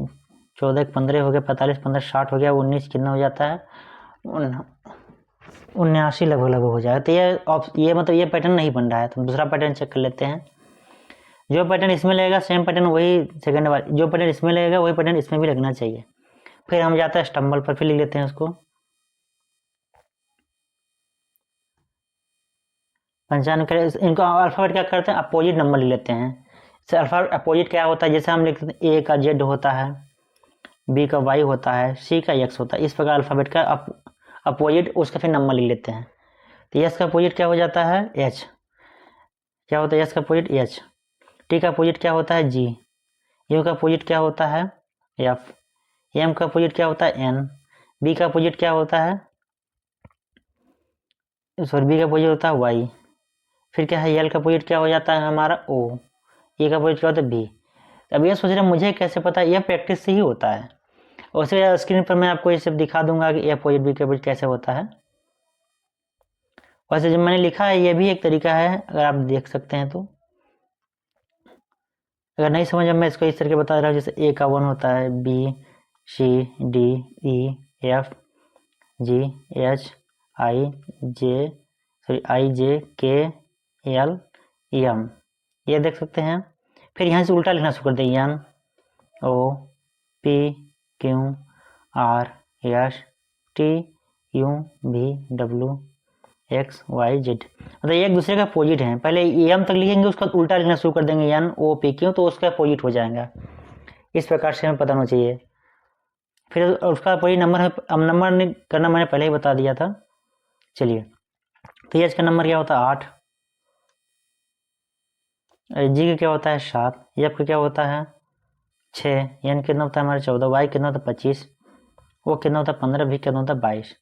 Speaker 1: 14 15 हो गया, 45 15 60 हो गया, 19 कितना हो जाता है 79 लगभग हो जाएगा। तो ये मतलब ये पैटर्न नहीं बन रहा है, तो दूसरा पैटर्न चेक कर लेते हैं। जो पैटर्न इसमें लगेगा सेम पैटर्न वही सेकंड बार, जो पैटर्न इसमें लगेगा वही पैटर्न इसमें भी लगना चाहिए। फिर हम जाते हैं स्टम्बल पर, फिर लिख लेते हैं उसको 95। इनको अल्फाबेट क्या करते हैं, अपोजिट नंबर लिख लेते हैं। अल्फाबेट अपोजिट क्या होता है, जैसे हम लिखते हैं ए का जेड होता है, बी का वाई होता है, सी का एक्स होता है। इस प्रकार अल्फाबेट का अपोजिट उसका फिर नंबर लिख लेते हैं। तो एस का अपोजिट क्या हो जाता है एच, क्या होता है एस का अपोजिट एच। टी का अपोजिट क्या होता है जी, यू का अपोजिट क्या होता है एफ, एम का अपोजिट क्या होता है एन, बी का अपोजिट क्या होता है, सॉरी बी का अपोजिट होता है वाई। फिर क्या है, एल का अपोजिट क्या हो जाता है हमारा ओ, ए का अपोजिट क्या होता है बी। अब ये सोच रहे हैं मुझे कैसे पता, यह प्रैक्टिस से ही होता है। और स्क्रीन पर मैं आपको ये सब दिखा दूंगा कि ए अपोजिट बी का अपोजिट कैसे होता है। वैसे जब मैंने लिखा है, ये भी एक तरीका है, अगर आप देख सकते हैं तो। अगर नहीं समझ मैं इसको इस तरीके बता रहा हूँ, जैसे ए का 1 होता है, B C D E F G H I J K L M, ये देख सकते हैं। फिर यहाँ से उल्टा लिखना शुरू कर दें, N O P Q R S T U V W X Y Z। मतलब एक दूसरे का अपोजिट है। पहले एम तक लिखेंगे, उसका उल्टा लिखना शुरू कर देंगे N O P Q, तो उसका अपोजिट हो जाएगा। इस प्रकार से हमें पता होना चाहिए। फिर उसका वही नंबर है, अब नंबर करना मैंने पहले ही बता दिया था। चलिए, तो एच का नंबर क्या होता है 8, जी का क्या होता है 7, एफ का क्या होता है 6, एन कितना होता है हमारे 14, वाई कितना होता है 25, वो कितना होता है 15, भी कितना होता है 22।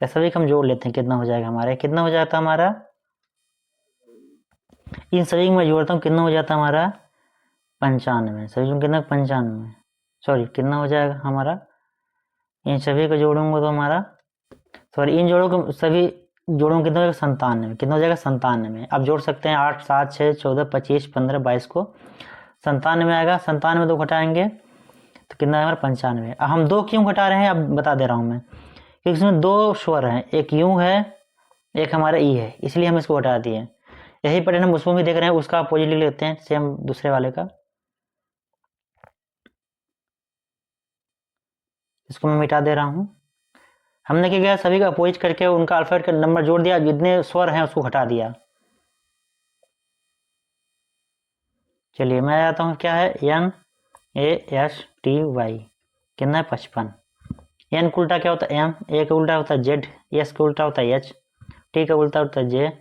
Speaker 1: ऐसा भी हम जोड़ लेते हैं, कितना हो जाएगा हमारा, कितना हो जाता है हमारा, इन सभी को मैं जोड़ता हूँ, कितना हो जाता है हमारा 95। सभी कितना 95, सॉरी कितना हो जाएगा हमारा, इन सभी को जोड़ूंगा तो हमारा, सॉरी इन जोड़ों को सभी जोड़ों कितना हो जाएगा 97, कितना हो जाएगा 97। अब जोड़ सकते हैं 8 7 6 14 25 15 22 को, 97 आएगा। 97 दो घटाएंगे तो कितना है हमारा 95। अब हम दो क्यों घटा रहे हैं अब बता दे रहा हूँ मैं, क्योंकि इसमें दो स्वर हैं, एक यू है एक हमारा ई है, इसलिए हम इसको घटा दिए। यही पैटर्न हम उसमें भी देख रहे हैं, उसका अपोजिट लिख लेते हैं सेम दूसरे वाले का, इसको मैं मिटा दे रहा हूँ। हमने क्या किया, सभी का अपोजिट करके उनका अल्फाबेट का नंबर जोड़ दिया, जितने स्वर हैं उसको घटा दिया। चलिए मैं आता हूँ, क्या है NASTY, कितना है 55। एन का उल्टा क्या होता है एम, ए का उल्टा होता है जेड, एस का उल्टा होता है एच, टी का उल्टा होता है जे,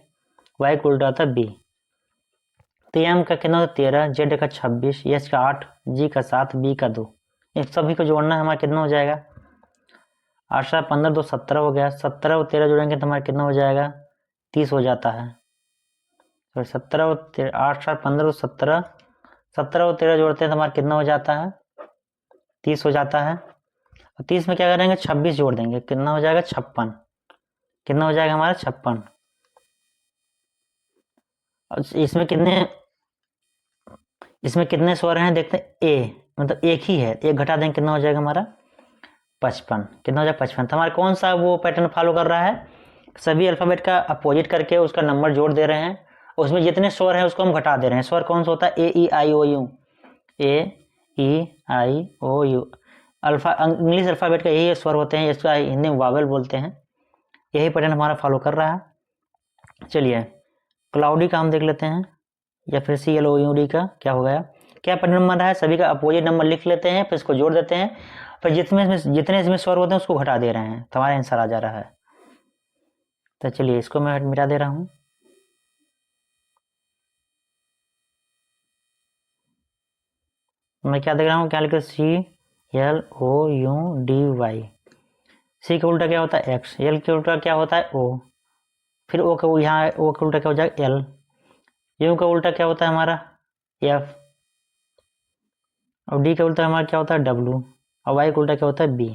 Speaker 1: वाई का उल्टा होता है बी। तो एम का कितना होता है 13, जेड का 26, एच का 8, जी का 7, बी का 2। इन सभी को जोड़ना है, हमारा कितना हो जाएगा 8 7 15 2 17 हो गया। 17 और 13 जोड़ेंगे तो हमारा कितना हो जाएगा 30 हो जाता है। तो 17 और 8 7 15 और 17, 17 और 13 जोड़ते हैं तो हमारा कितना हो जाता है 30 हो जाता है। और 30 में क्या करेंगे 26 जोड़ देंगे, कितना हो जाएगा 56, कितना हो जाएगा हमारा 56। इसमें कितने स्वर हैं देखते हैं, ए मतलब एक ही है, एक घटा देंगे कितना हो जाएगा हमारा 55, कितना हो जाएगा 55। तो हमारा कौन सा वो पैटर्न फॉलो कर रहा है, सभी अल्फाबेट का अपोजिट करके उसका नंबर जोड़ दे रहे हैं, उसमें जितने स्वर हैं उसको हम घटा दे रहे हैं। स्वर कौन सा होता है AEIOU, AEIOU, इंग्लिश अल्फाबेट का यही स्वर होते हैं, इसका हिंदी में वावेल बोलते हैं। यही पैटर्न हमारा फॉलो कर रहा है। चलिए क्लाउडी का हम देख लेते हैं, या फिर CLOUD का क्या हो गया, क्या पैटर्न बन रहा है, सभी का अपोजिट नंबर लिख लेते हैं, फिर इसको जोड़ देते हैं, फिर जितने इसमें स्वर होते हैं उसको घटा दे रहे हैं, तो हमारा आंसर आ जा रहा है। तो चलिए इसको मैं मिटा दे रहा हूँ। मैं क्या देख रहा हूँ, क्या लिखा CLOUDY, सी का उल्टा क्या होता है X, एल के उल्टा क्या होता है O, फिर ओ का यहाँ ओ का उल्टा क्या हो जाएगा L, यू का उल्टा क्या होता है हमारा F, और डी का उल्टा हमारा क्या होता है W, और वाई का उल्टा क्या होता है B।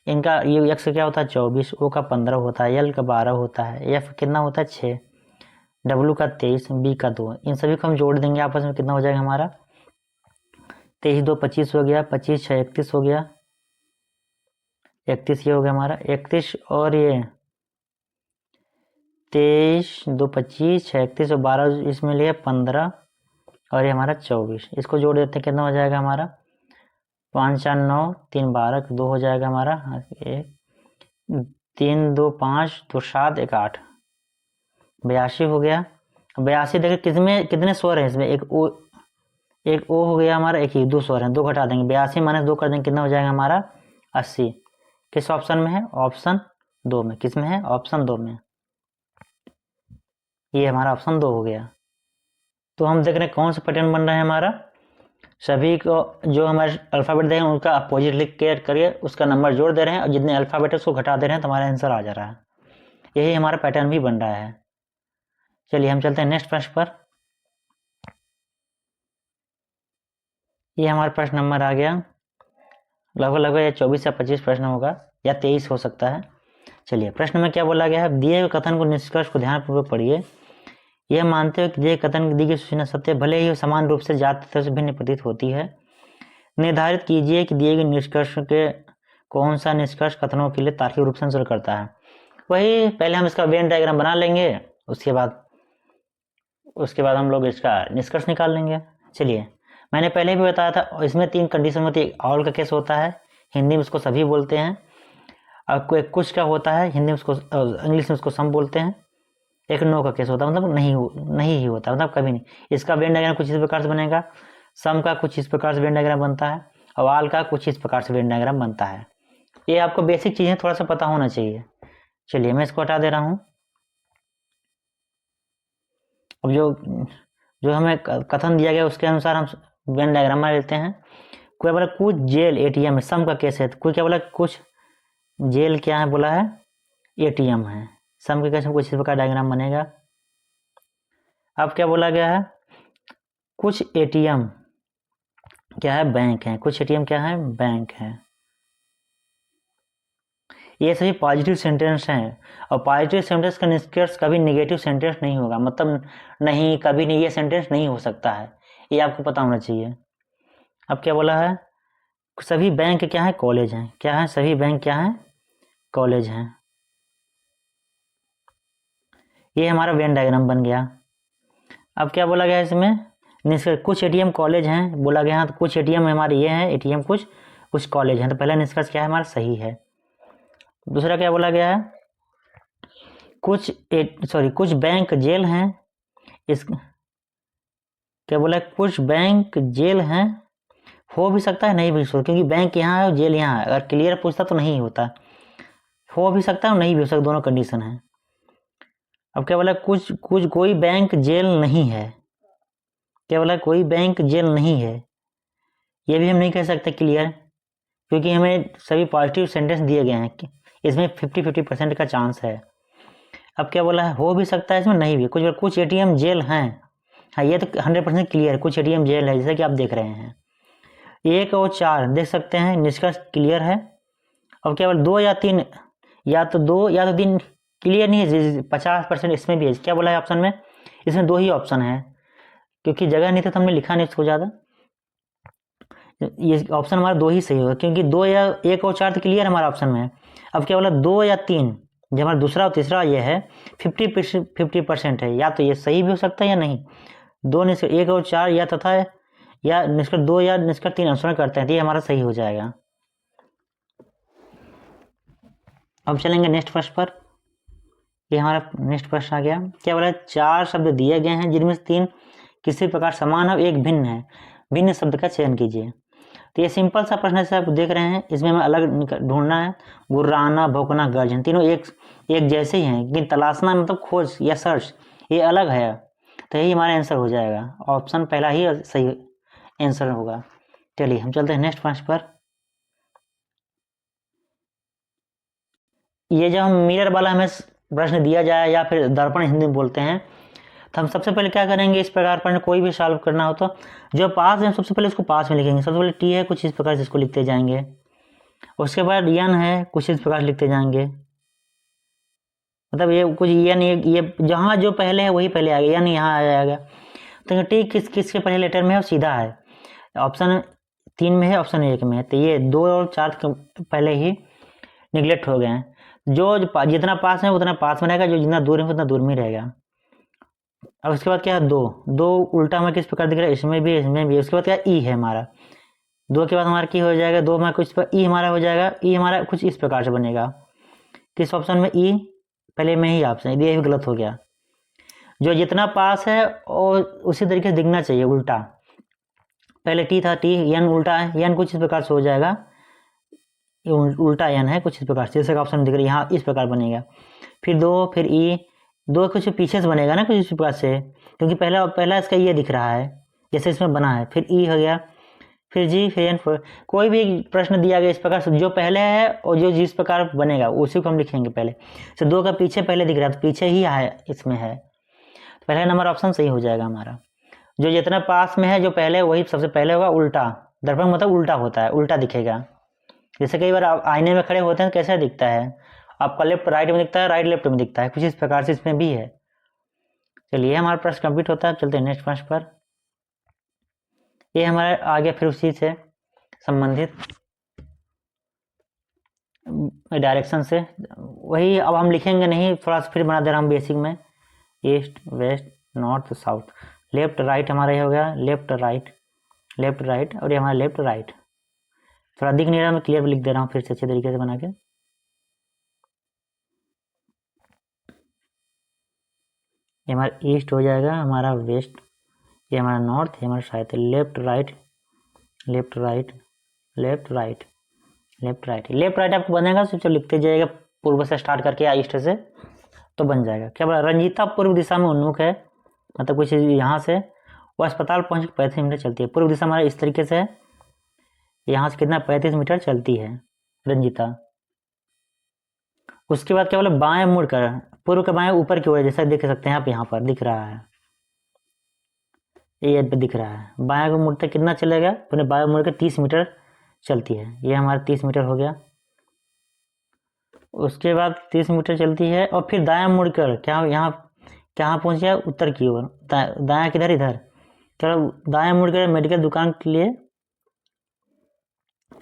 Speaker 1: इनका ये एक्स का क्या होता है 24, ओ का 15 होता है, एल का 12 होता है, एफ कितना होता है 6, डब्ल्यू का 23, बी का 2। इन सभी को हम जोड़ देंगे आपस में, कितना हो जाएगा हमारा 23 2 25 हो गया, 25 6 31 हो गया, 31 ये हो गया हमारा 31, और ये 23 2 25 6 31 और 12 इसमें लिए 15, और ये हमारा 24। इसको जोड़ देते हैं, कितना हो जाएगा हमारा 5 4 9 3 12, 2 हो जाएगा हमारा 1 3 2 5 2 7 1 8, 82 हो गया। 82 देखिए कितने स्वर हैं इसमें, एक ओ हो गया हमारा, एक ही दो स्वर हैं, दो घटा देंगे, 82 माइनस 2 कर देंगे, कितना हो जाएगा हमारा 80। किस ऑप्शन में है, ऑप्शन 2 में। किस में है, ऑप्शन 2 में। ये हमारा ऑप्शन 2 हो गया। तो हम देख रहे हैं कौन सा पैटर्न बन रहा है हमारा, सभी को जो हमारे अल्फाबेट देंगे उनका अपोजिट लिख के करके उसका नंबर जोड़ दे रहे हैं, और जितने अल्फाबेट है उसको घटा दे रहे हैं, तो हमारा आंसर आ जा रहा है। यही हमारा पैटर्न भी बन रहा है। चलिए हम चलते हैं नेक्स्ट प्रश्न पर। ये हमारा प्रश्न नंबर आ गया, लगभग ये 24 या 25 प्रश्न होगा, या 23 हो सकता है। चलिए प्रश्न में क्या बोला गया है, दिए हुए कथन को निष्कर्ष को ध्यानपूर्वक पढ़िए। यह मानते हुए कि दिए कथन दी गई सूचना सत्य भले ही समान रूप से जात तथ्यों से भिन्न प्रतीत होती है, निर्धारित कीजिए कि दिए गए निष्कर्ष के कौन सा निष्कर्ष कथनों के लिए तार्किक रूप से अनुसरण करता है। वही पहले हम इसका वेन डायग्राम बना लेंगे, उसके बाद हम लोग इसका निष्कर्ष निकाल लेंगे। चलिए मैंने पहले भी बताया था, इसमें 3 कंडीशन होती है। ऑल का केस होता है, हिंदी में उसको सभी बोलते हैं, और कोई कुछ का होता है, हिंदी में उसको इंग्लिश में उसको सम बोलते हैं। एक नो का केस होता है, मतलब नहीं ही होता, मतलब कभी नहीं। इसका वेन डायग्राम कुछ इस प्रकार से बनेगा, सम का कुछ इस प्रकार से वेन डायग्राम बनता है, और ऑल का कुछ इस प्रकार से वेन डायग्राम बनता है। ये आपको बेसिक चीज़ें थोड़ा सा पता होना चाहिए। चलिए मैं इसको हटा दे रहा हूँ। अब जो हमें कथन दिया गया उसके अनुसार हम वेन डायग्राम में लेते हैं। कोई बोला कुछ जेल एटीएम है, सम का केस है। कोई क्या बोला, कुछ जेल क्या है, बोला है एटीएम है। सम के केस में कुछ इस प्रकार डायग्राम बनेगा। अब क्या बोला गया है, कुछ एटीएम क्या है, बैंक है। कुछ एटीएम क्या है, बैंक है। ये सभी पॉजिटिव सेंटेंस हैं, और पॉजिटिव सेंटेंस का निष्कर्ष कभी नेगेटिव सेंटेंस नहीं होगा, मतलब नहीं, कभी नहीं, ये सेंटेंस नहीं हो सकता है, ये आपको पता होना चाहिए। अब क्या बोला है, सभी बैंक क्या है, कॉलेज हैं। क्या है, सभी बैंक क्या है, कॉलेज हैं। ये हमारा वेन डायग्राम बन गया। अब क्या बोला गया इसमें, निष्कर्ष कुछ एटीएम कॉलेज हैं बोला गया, तो कुछ एटीएम हमारे ये हैं एटीएम, कुछ कॉलेज हैं, तो पहला निष्कर्ष क्या है हमारा, सही है। दूसरा क्या बोला गया है, कुछ बैंक जेल हैं। इस क्या बोला, कुछ बैंक जेल हैं, हो भी सकता है नहीं भी हो सकता, क्योंकि बैंक यहाँ है और जेल यहाँ है। अगर क्लियर पूछता तो नहीं होता, हो भी सकता है और नहीं भी हो सकता, दोनों कंडीशन है। अब क्या बोला, कोई बैंक जेल नहीं है। क्या बोला, कोई बैंक जेल नहीं है, ये भी हम नहीं कह सकते क्लियर, क्योंकि हमें सभी पॉजिटिव सेंटेंस दिए गए हैं, इसमें 50-50% का चांस है। अब क्या बोला है, हो भी सकता है इसमें, नहीं भी। कुछ एटीएम जेल हैं, हाँ ये तो 100% क्लियर है, कुछ एटीएम जेल है, जैसे कि आप देख रहे हैं। 1 और 4 देख सकते हैं, निष्कर्ष क्लियर है। अब क्या बोला, 2 या 3, या तो 2 या तो 3 क्लियर नहीं है, 50% इसमें भी है। क्या बोला है ऑप्शन में, इसमें 2 ही ऑप्शन है, क्योंकि जगह नहीं था तो हमने लिखा नहीं उसको ज़्यादा। ये ऑप्शन हमारा 2 ही सही होगा, क्योंकि 2 या 1 और 4 तो क्लियर हमारा ऑप्शन में है। अब क्या बोला, 2 या 3, जब हमारा दूसरा और तीसरा ये है 50% है, या तो ये सही भी हो सकता है या नहीं। 2 निष्कर्ष 1 और 4 या तथा या निष्कर्ष 2 या निष्कर्ष 3 अनुसरण करते हैं, तो ये हमारा सही हो जाएगा। अब चलेंगे नेक्स्ट प्रश्न पर। ये हमारा नेक्स्ट प्रश्न आ गया। क्या बोला, 4 शब्द दिए गए हैं जिनमें से 3 किसी प्रकार समान और एक भिन्न है, भिन्न शब्द का चयन कीजिए। तो ये सिंपल सा प्रश्न है, आप देख रहे हैं, इसमें हमें अलग ढूंढना है। गुर्राना, भौंकना, गर्जन, तीनों एक जैसे ही हैं, लेकिन तलाशना मतलब खोज या सर्च, ये अलग है। तो यही हमारा आंसर हो जाएगा, ऑप्शन पहला ही सही आंसर होगा। चलिए हम चलते हैं नेक्स्ट प्रश्न पर। ये जब हम मिरर वाला हमें प्रश्न दिया जाए, या फिर दर्पण हिंदी में बोलते हैं, तो हम सबसे पहले क्या करेंगे, इस प्रकार पर कोई भी सॉल्व करना हो तो जो पास है सबसे पहले उसको पास में लिखेंगे। सबसे पहले टी है, कुछ इस प्रकार से इसको लिखते जाएंगे। उसके बाद यन है, कुछ इस प्रकार लिखते जाएंगे, मतलब ये कुछ यन, ये जहाँ जो पहले है वही पहले आ गया, यन यहाँ आ जाएगा। तो टी किसके पहले लेटर में है, सीधा है, ऑप्शन 3 में है, ऑप्शन 1 में है। तो ये 2 और 4 पहले ही निगलेक्ट हो गए हैं। जो जितना पास है उतना पास में रहेगा, जो जितना दूर है उतना दूर में रहेगा। अब उसके बाद क्या है, 2 उल्टा हमें किस प्रकार दिख रहा है, इसमें भी इसमें भी। उसके बाद क्या, ई है हमारा, 2 के बाद हमारा की हो जाएगा, 2 में कुछ ई हमारा हो जाएगा। ई हमारा कुछ इस प्रकार से बनेगा, किस ऑप्शन में, ई पहले में ही ऑप्शन, ये भी गलत हो गया। जो जितना पास है और उसी तरीके से दिखना चाहिए, उल्टा। पहले टी था, टी, यन उल्टा है, यन कुछ इस प्रकार से हो जाएगा, उल्टा यन है कुछ इस प्रकार से, जैसे ऑप्शन दिख रहा है यहाँ इस प्रकार बनेगा। फिर 2, फिर ई, 2 कुछ पीछे से बनेगा ना कुछ इस प्रकार से, क्योंकि पहला इसका ये दिख रहा है जैसे इसमें बना है। फिर ई हो गया, फिर जी, फिर एन। कोई भी प्रश्न दिया गया इस प्रकार से, जो पहले है और जो जिस प्रकार बनेगा उसी को हम लिखेंगे पहले। तो 2 का पीछे पहले दिख रहा है, तो पीछे ही है, इसमें है, तो पहला नंबर ऑप्शन सही हो जाएगा हमारा। जो जितना पास में है, जो पहले वही सबसे पहले होगा। उल्टा, दर्पण मतलब उल्टा होता है, उल्टा दिखेगा। जैसे कई बार आप आईने में खड़े होते हैं, कैसा दिखता है आपका, लेफ्ट राइट में दिखता है, राइट लेफ्ट में दिखता है, कुछ इस प्रकार से इसमें भी है। चलिए हमारा प्रश्न कंप्लीट होता है, चलते हैं नेक्स्ट प्रश्न पर। ये हमारा आ गया फिर उसी से संबंधित डायरेक्शन से, वही अब हम लिखेंगे नहीं, थोड़ा सा फिर बना दे रहा हूँ बेसिक में। East, west, north, south, left right हमारा ये हो गया, लेफ्ट राइट। लेफ्ट राइट, और ये हमारा लेफ्ट राइट। थोड़ा दिख नहीं रहा, मैं क्लियर लिख दे रहा हूँ फिर से अच्छे तरीके से बना के। ये हमारा ईस्ट हो जाएगा, हमारा वेस्ट, ये हमारा नॉर्थ, ये हमारा south. Left right left right left right left right. Left right आपको बनेगा, सिर्फ लिखते जाइएगा पूर्व से स्टार्ट करके या ईस्ट से, तो बन जाएगा। क्या बोला, रंजीता पूर्व दिशा में उन्मुख है, मतलब कुछ यहाँ से वो अस्पताल पहुँच के 35 मीटर चलती है। पूर्व दिशा हमारा इस तरीके से है, यहाँ से कितना 35 मीटर चलती है रंजीता। उसके बाद क्या बोला, बाएं मुड़कर, पूर्व का बाएं ऊपर की ओर, जैसा देख सकते हैं आप, यहाँ पर दिख रहा है, ये दिख रहा है। बाएं को मुड़ते कितना चलेगा, पूरे बाएं मुड़ के 30 मीटर चलती है। ये हमारा 30 मीटर हो गया। उसके बाद 30 मीटर चलती है, और फिर दायां मुड़कर क्या यहाँ कहाँ पहुँच गया, उत्तर की ओर। दायां किधर, इधर। चलो दायां मुड़कर मेडिकल दुकान के लिए,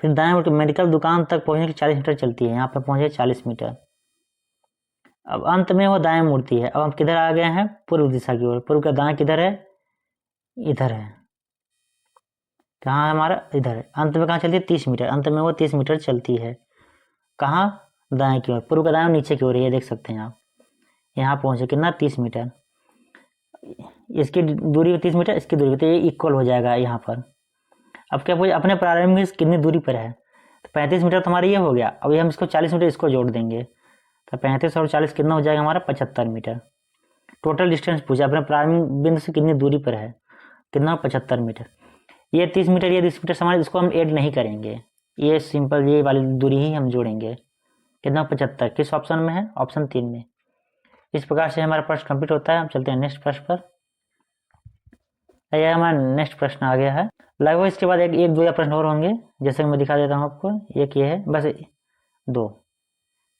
Speaker 1: फिर दाएं मुड़कर मेडिकल दुकान तक पहुँचने की 40 मीटर चलती है। यहाँ पर पहुँचे 40 मीटर। अब अंत में वो दाएं मुड़ती है। अब हम किधर आ गए हैं, पूर्व दिशा की ओर। पूर्व का दाएं किधर है, इधर है। कहाँ है हमारा, इधर है। अंत में कहाँ चलती है, 30 मीटर। अंत में वो 30 मीटर चलती है। कहाँ, दाएं की ओर। पूर्व का दाएं नीचे की ओर, ये देख सकते हैं आप। यहाँ पहुँचे कितना, 30 मीटर। इसकी दूरी 30 मीटर, इसकी दूरी, तो ये इक्वल हो जाएगा यहाँ पर। अब क्या पूछे, अपने प्रारंभिक कितनी दूरी पर है, तो 35 मीटर तो हमारा ये हो गया। अभी हम इसको 40 मीटर इसको जोड़ देंगे, तो 35 और 40 कितना हो जाएगा हमारा, 75 मीटर। टोटल डिस्टेंस पूछा, अपने प्रारंभिक बिंदु से कितनी दूरी पर है, कितना, 75 मीटर। ये 30 मीटर, ये 30 मीटर हमारे, इसको हम ऐड नहीं करेंगे, ये सिंपल ये वाली दूरी ही हम जोड़ेंगे। कितना, 75। किस ऑप्शन में है, ऑप्शन 3 में। इस प्रकार से हमारा प्रश्न कंप्लीट होता है। हम चलते हैं नेक्स्ट प्रश्न पर। यह हमारा नेक्स्ट प्रश्न आ गया है। लगभग इसके बाद एक दो या प्रश्न और होंगे, जैसे मैं दिखा देता हूँ आपको। एक ये है, बस 2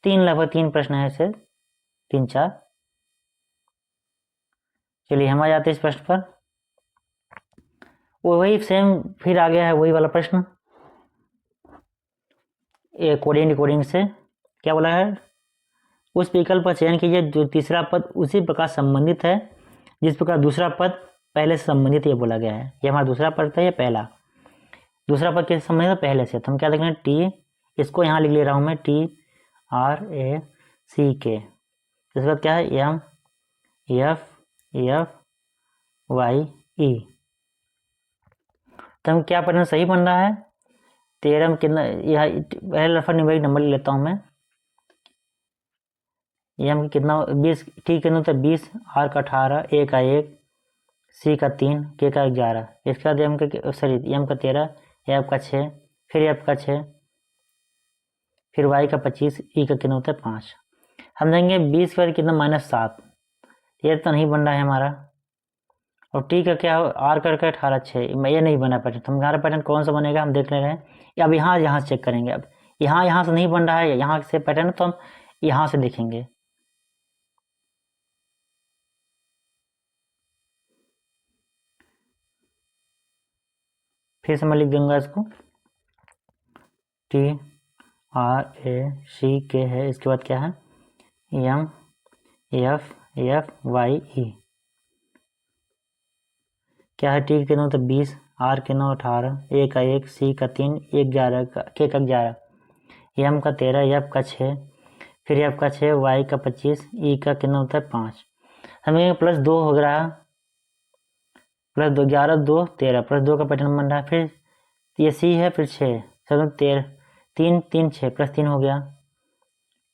Speaker 1: 3, लगभग 3 प्रश्न है ऐसे, 3-4। चलिए हम आ जाते हैं इस प्रश्न पर। वही सेम फिर आ गया है, वही वाला प्रश्न कोडिंग से। क्या बोला है, उस विकल्प का चयन कीजिए जो तीसरा पद उसी प्रकार संबंधित है जिस प्रकार दूसरा पद पहले से संबंधित, ये बोला गया है। ये हमारा दूसरा पद था, ये पहला। दूसरा पद किससे संबंधित है, पहले से। तो हम क्या देख रहे हैं, टी, इसको यहाँ लिख ले रहा हूँ मैं, TRACK। इसके बाद क्या है, MFY E। तो हम क्या पढ़ना, सही बन रहा है। 13 में कितना, यह पहले रफा न्यूमेरिक नंबर ले लेता हूँ मैं। एम कितना, 20, टी कितना था 20, आर का 18, ए का 1, सी का 3, के का 11। इसके बाद एम का 13, एफ का 6, फिर एफ का 6, फिर वाई का 25, ई का कितना होता है 5। हम देंगे 20 के बाद कितना, -7। ये तो नहीं बन रहा है हमारा। और टी का क्या, आर करके 18, 6, ये नहीं बना पैटर्न। तो हमारा पैटर्न कौन सा बनेगा, हम देख ले रहे हैं। अब यहाँ से चेक करेंगे। अब यहाँ से नहीं बन रहा है, यहाँ से पैटर्न, तो हम यहाँ से देखेंगे। फिर से मैं लिख दूंगा इसको, TRACK है। इसके बाद क्या है, MFY क्या है, टी कितना होता है 20, आर कितना 18, ए का 1, सी का 3, 11, के का 11, एम का 13, एफ का 6, फिर एफ का 6, वाई का 25, ई का कितना होता है 5। हमें +2 हो रहा, +2, 11, 2, 13, +2 का पैटर्न बन रहा है। फिर ये सी है, फिर 6, 7, 13, 3, 3, 6, +3 हो गया।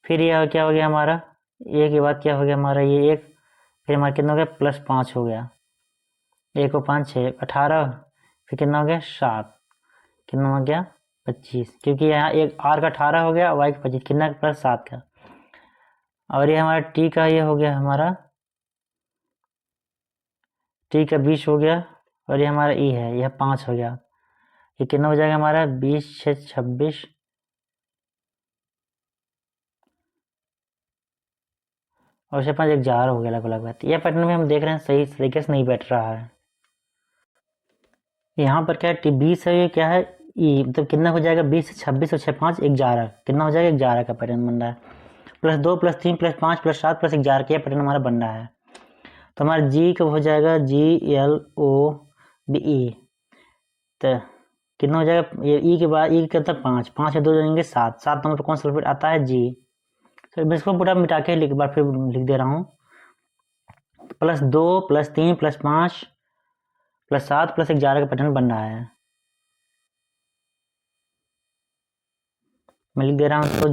Speaker 1: फिर ये क्या हो गया हमारा, ए के बाद क्या हो गया हमारा, ये 1, फिर हमारा कितना हो गया, +5 हो गया। 1 को 5, 6, 18, फिर कितना हो गया 7, कितना हो गया 25, क्योंकि यहाँ एक आर का 18 हो गया, वाई का 25, कितना +7 का। और ये हमारा टी का ये हो गया, हमारा टी का 20 हो गया, और ये हमारा ई है, यह 5 हो गया। ये कितना हो जाएगा हमारा, 20, 6, 26, और 6, 5, 11 हो गया। अलग अलग बात, यह पैटर्न में हम देख रहे हैं सही तरीके से नहीं बैठ रहा है। यहाँ पर क्या है, 20 है, ये क्या है ई, मतलब कितना हो जाएगा, 20 से 26 और 6, 5, 11, कितना हो जाएगा 11 का पैटर्न बन रहा है। +2, +3, +5, +7, +11 का पैटर्न हमारा बन रहा है। तो हमारा जी कब हो जाएगा, GLOBE। तो कितना हो जाएगा, ये ई के बाद ई कितना 5, 5 में 2 जोड़ेंगे 7, 7 नंबर पर कौन सा सल्फेट आता है, जी। तो मैं इसको पूरा मिटा के एक बार फिर लिख दे रहा हूँ, +2 +3 +5 +7 +11 का पैटर्न बन रहा है। मैं लिख दे रहा हूँ इसको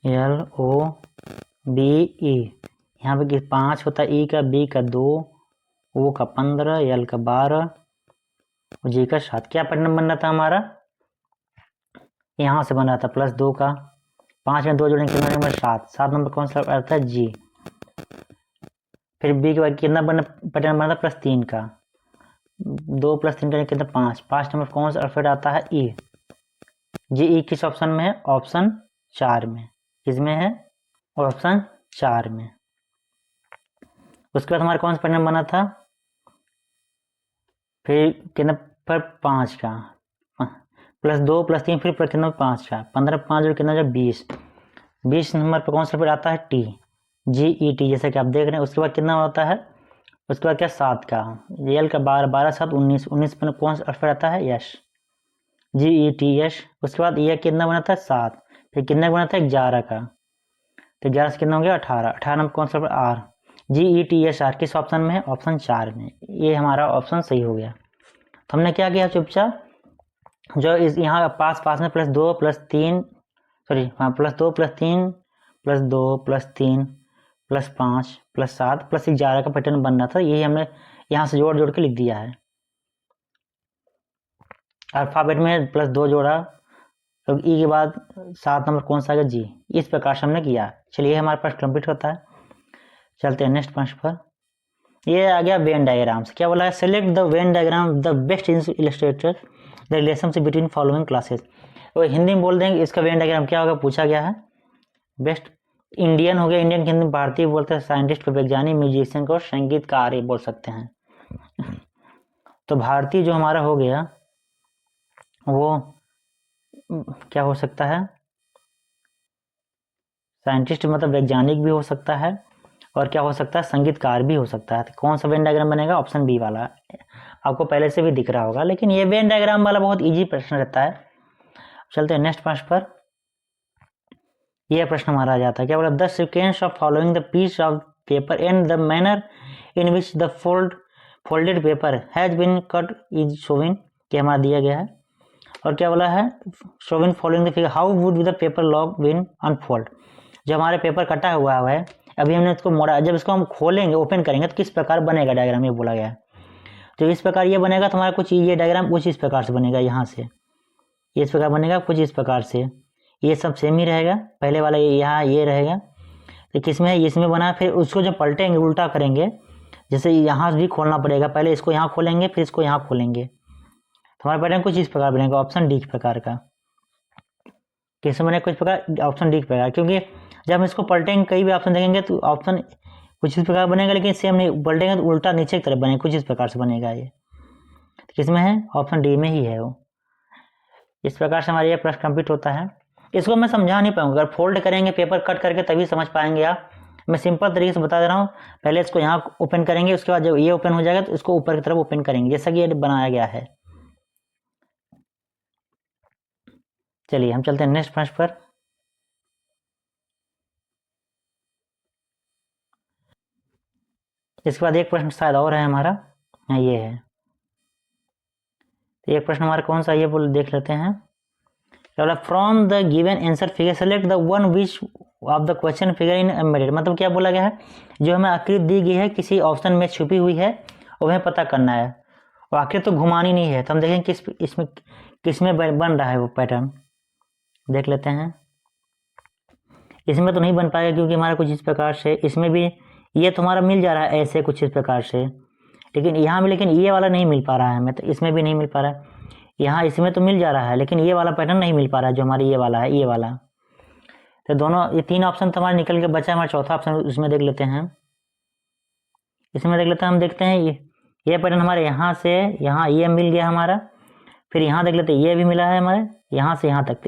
Speaker 1: GLOBE। यहाँ पे 5 होता है, ई का, बी का 2, ओ का 15, एल का 12 और जी का 7। क्या पैटर्न बन रहा था हमारा, यहाँ से बन रहा था +2 का, 5 में 2 जोड़ेंगे कितना नंबर 7, 7 नंबर कौन सा आता है, जी। फिर बी के बाद कितना पैटर्न बना था, +3 का, 2 + 3 कितना 5, 5 नंबर कौन सा अल्फाबेट आता है, ई। जी ई किस ऑप्शन में है, ऑप्शन 4 में। किसमें है, ऑप्शन 4 में। उसके बाद हमारा कौन सा पैटर्न बना था, फिर कितना पर 5 का, +2 +3 फिर पर कितना 5 का, 15 5 और कितना 20, 20 नंबर पर कौन सा अल्फाबेट आता है, टी, GET, जैसे कि आप देख रहे हैं। उसके बाद कितना होता है, उसके बाद क्या 7 का, एल का 12, 12 7 19, 19 पर कौन सा अल्फाबेट आता है, यश, GETS। उसके बाद ये कितना बना था 7, फिर कितना बना था 11 का, तो 11 से कितना हो गया 18, 18 नंबर कौन सा आर, GETSR किस ऑप्शन में है, ऑप्शन 4 में। ये हमारा ऑप्शन सही हो गया। तो हमने क्या किया, चुपचाप जो इस यहाँ पास में +2 +3 सॉरी हाँ +2 +3 +2 +3 +5 +7 +11 का पैटर्न बन रहा था, यही हमने यहाँ से जोड़ के लिख दिया है। अल्फाबेट में +2 जोड़ा, तो ई के बाद 7 नंबर कौन सा आएगा, जी। इस प्रकार से हमने किया। चलिए हमारे पास कंप्लीट होता है। चलते हैं नेक्स्ट प्रश्न पर। ये आ गया वेन डायग्राम से। क्या बोला है, select the Venn diagram the best Illustrator the relationship between following classes. तो हिंदी में बोल देंगे इसका वेन डायग्राम क्या होगा, पूछा गया है। बेस्ट इंडियन हो गया, इंडियन के हिंदी भारतीय बोलते हैं, साइंटिस्ट को वैज्ञानिक, म्यूजिशियन को संगीतकार ये बोल सकते हैं। तो भारतीय जो हमारा हो गया वो क्या हो सकता है, साइंटिस्ट मतलब वैज्ञानिक भी हो सकता है, और क्या हो सकता है, संगीतकार भी हो सकता है। तो कौन सा वेन डायग्राम बनेगा, ऑप्शन बी वाला। आपको पहले से भी दिख रहा होगा, लेकिन ये वेन डायग्राम वाला बहुत इजी प्रश्न रहता है। चलते हैं नेक्स्ट प्रश्न पर। यह प्रश्न हमारा आ जाता है, क्या बोला, the sequence of following the piece of paper and the manner in which the folded paper has been cut is showing, के हमारा दिया गया है। और क्या बोला है, showing following the figure how would the paper look when unfold. जब हमारे पेपर कटा हुआ है, अभी हमने इसको मोड़ा, जब इसको हम खोलेंगे, ओपन करेंगे, तो किस प्रकार बनेगा डायग्राम, ये बोला गया है। तो इस प्रकार ये बनेगा, तो हमारा कुछ ये डायग्राम कुछ इस प्रकार से बनेगा, यहाँ से इस प्रकार बनेगा, कुछ इस प्रकार से। ये सब सेम ही रहेगा, पहले वाला यहाँ ये रहेगा। तो किसमें है, इसमें बना, फिर उसको जब पलटेंगे, उल्टा करेंगे, जैसे यहाँ भी खोलना पड़ेगा, पहले इसको यहाँ खोलेंगे, फिर इसको यहाँ खोलेंगे, तो हमारा पैटर्न कुछ इस प्रकार बनेगा, ऑप्शन डी प्रकार का। कैसे बने, कुछ प्रकार, ऑप्शन डी प्रकार, क्योंकि जब हम इसको पलटेंगे, कई भी ऑप्शन देखेंगे तो ऑप्शन कुछ इस प्रकार बनेगा, लेकिन सेम नहीं, पलटेंगे तो उल्टा नीचे की तरफ बनेगा, कुछ इस प्रकार से बनेगा। ये किसमें है, ऑप्शन डी में ही है वो। इस प्रकार से हमारा ये प्रश्न कंप्लीट होता है। इसको मैं समझा नहीं पाऊंगा, अगर फोल्ड करेंगे पेपर कट करके तभी समझ पाएंगे आप। मैं सिंपल तरीके से बता दे रहा हूँ, पहले इसको यहाँ ओपन करेंगे, उसके बाद जब ये ओपन हो जाएगा तो इसको ऊपर की तरफ ओपन करेंगे, जैसा कि ये बनाया गया है। चलिए हम चलते हैं नेक्स्ट प्रश्न पर। इसके बाद एक प्रश्न शायद और है हमारा, ये है। तो एक प्रश्न हमारा कौन सा, ये बोल देख लेते हैं। From the given answer figure select the one which of the question figure in embedded. मतलब क्या बोला गया है, जो हमें आकृति दी गई है किसी ऑप्शन में छुपी हुई है, वो हमें पता करना है। और आकृति तो घुमानी नहीं है, तो हम देखेंगे किस में बन रहा है वो पैटर्न, देख लेते हैं। इसमें तो नहीं बन पाएगा, क्योंकि हमारा कुछ इस प्रकार से, इसमें भी ये तुम्हारा मिल जा रहा है ऐसे कुछ इस प्रकार से, लेकिन यहाँ में, लेकिन ये वाला नहीं मिल पा रहा है हमें, तो इसमें भी नहीं मिल पा रहा है। यहाँ इसमें तो मिल जा रहा है, लेकिन ये वाला पैटर्न नहीं मिल पा रहा है, जो हमारा ये वाला है, ये वाला। तो दोनों, ये 3 ऑप्शन तो हमारे निकल के बचा, हमारा चौथा ऑप्शन उसमें देख लेते हैं। इसमें देख लेते हैं, हम देखते हैं ये पैटर्न हमारे यहाँ से यहाँ ये मिल गया हमारा, फिर यहाँ देख लेते हैं ये भी मिला है हमारे यहाँ से यहाँ तक।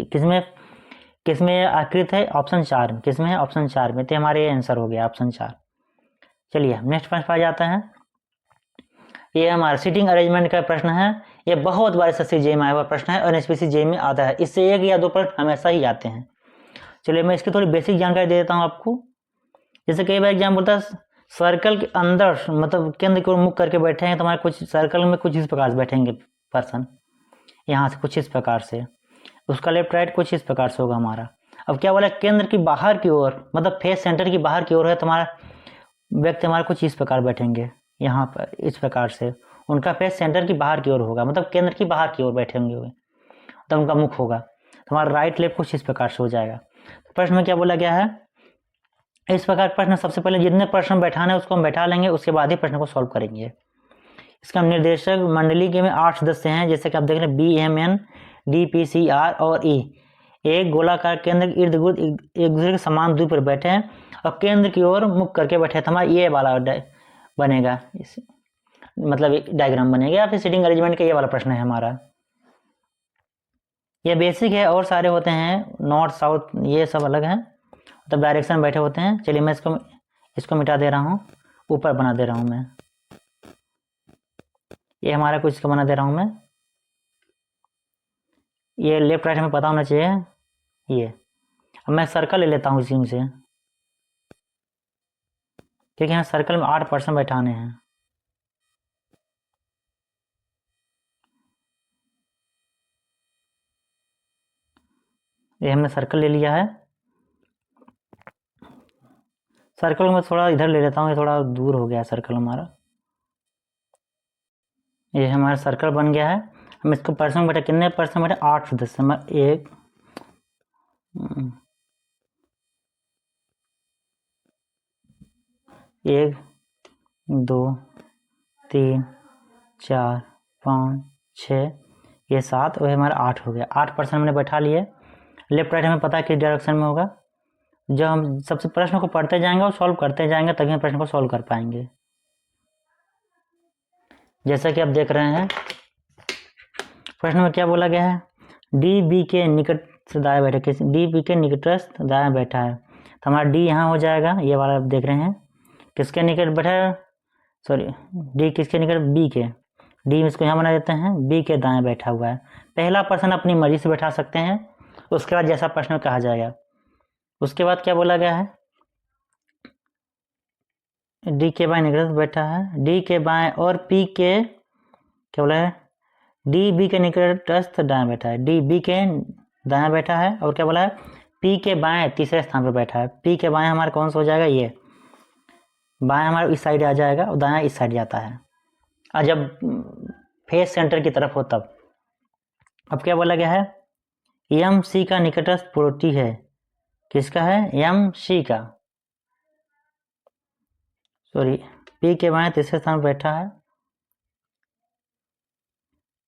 Speaker 1: किसमें आकृत है, ऑप्शन 4 में। किसमें है, ऑप्शन 4 में। तो हमारे आंसर हो गया ऑप्शन 4। चलिए नेक्स्ट प्रश्न पर आ जाता है। ये हमारा सीटिंग अरेंजमेंट का प्रश्न है। ये बहुत बार एसएससी जेईई में आया हुआ प्रश्न है और एनएचपीसी जेईई में आता है। इससे 1 या 2 प्रश्न हमेशा ही आते हैं। चलिए मैं इसकी थोड़ी बेसिक जानकारी दे देता हूँ आपको। जैसे कई बार एग्जाम बोलता है सर्कल के अंदर मतलब केंद्र की ओर मुख करके बैठे हैं, तुम्हारे कुछ सर्कल में कुछ इस प्रकार से बैठेंगे पर्सन, यहाँ से कुछ इस प्रकार से, उसका लेफ्ट राइट कुछ इस प्रकार से होगा हमारा। अब क्या बोला, केंद्र की बाहर की ओर मतलब फेस सेंटर की बाहर की ओर है तुम्हारा व्यक्ति, हमारा कुछ इस प्रकार बैठेंगे यहाँ पर इस प्रकार से, उनका फेस सेंटर की बाहर की ओर होगा मतलब केंद्र की बाहर की ओर बैठेंगे हुए, तब उनका मुख होगा। तुम्हारा राइट लेफ्ट कुछ इस प्रकार से हो जाएगा। तो प्रश्न में क्या बोला गया है, इस प्रकार प्रश्न सबसे पहले जितने प्रश्न बैठाना है उसको हम बैठा लेंगे, उसके बाद ही प्रश्न को सॉल्व करेंगे। इसका निर्देशक मंडली के में 8 सदस्य हैं, जैसे कि आप देख रहे हैं BMN, DPCR और E। एक गोलाकार केंद्र के इर्द गिर्द एक दूसरे के समान दूरी पर बैठे हैं और केंद्र की ओर मुख करके बैठे हैं। हमारा ये वाला बनेगा, मतलब डायग्राम बनेगा या फिर सीटिंग अरेंजमेंट का ये वाला प्रश्न है हमारा। ये बेसिक है और सारे होते हैं नॉर्थ साउथ ये सब अलग है, मतलब डायरेक्शन बैठे होते हैं। चलिए मैं इसको मिटा दे रहा हूँ, ऊपर बना दे रहा हूँ मैं, ये हमारा कुछ इसका बना दे रहा हूँ मैं। ये लेफ्ट राइट हमें पता होना चाहिए ये। अब मैं सर्कल ले लेता हूँ इसी से, क्योंकि यहाँ सर्कल में 8 पर्सन बैठाने हैं। ये हमने सर्कल ले लिया है। सर्कल में थोड़ा इधर ले लेता हूँ, ये थोड़ा दूर हो गया सर्कल हमारा। ये हमारा सर्कल बन गया है। हम इसको पर्सन बैठे, कितने पर्सन बैठे, 8 सदस्य। 1 2 3 4 5 6 ये 7 और हमारा 8 हो गया। 8 पर्सन हमने बैठा लिए। लेफ्ट राइट हमें पता है किस डायरेक्शन में होगा। जब हम सबसे प्रश्न को पढ़ते जाएंगे और सॉल्व करते जाएंगे तभी हम प्रश्न को सॉल्व कर पाएंगे। जैसा कि आप देख रहे हैं प्रश्न में क्या बोला गया है, DB के निकट से दाएं बैठे, किस DB के निकटस्थ दाएं बैठा है। तो हमारा D यहाँ हो जाएगा, ये वाला आप देख रहे हैं किसके निकट बैठा है, सॉरी D किसके निकट, B के। D इसको यहाँ बना देते हैं, B के दाएं बैठा हुआ है। पहला पर्सन अपनी मर्जी से बैठा सकते हैं, उसके बाद जैसा प्रश्न कहा जाएगा। उसके बाद क्या बोला गया है, D के बाएं निकटस्थ बैठा है, D के बाएं और P के क्या बोला है, DB के निकटस्थ दाएं बैठा है, DB के दाएं बैठा है। और क्या बोला है, P के बाएं तीसरे स्थान पर बैठा है। P के बाएं हमारा कौन सा हो जाएगा, ये बाएं हमारा इस साइड आ जाएगा और दायां इस साइड जाता है, और जब फेस सेंटर की तरफ हो तब। अब क्या बोला गया है, MC का निकटस्थ पड़ोसी है, किसका है, MC का, सॉरी P के बाएं तीसरे स्थान पर बैठा है।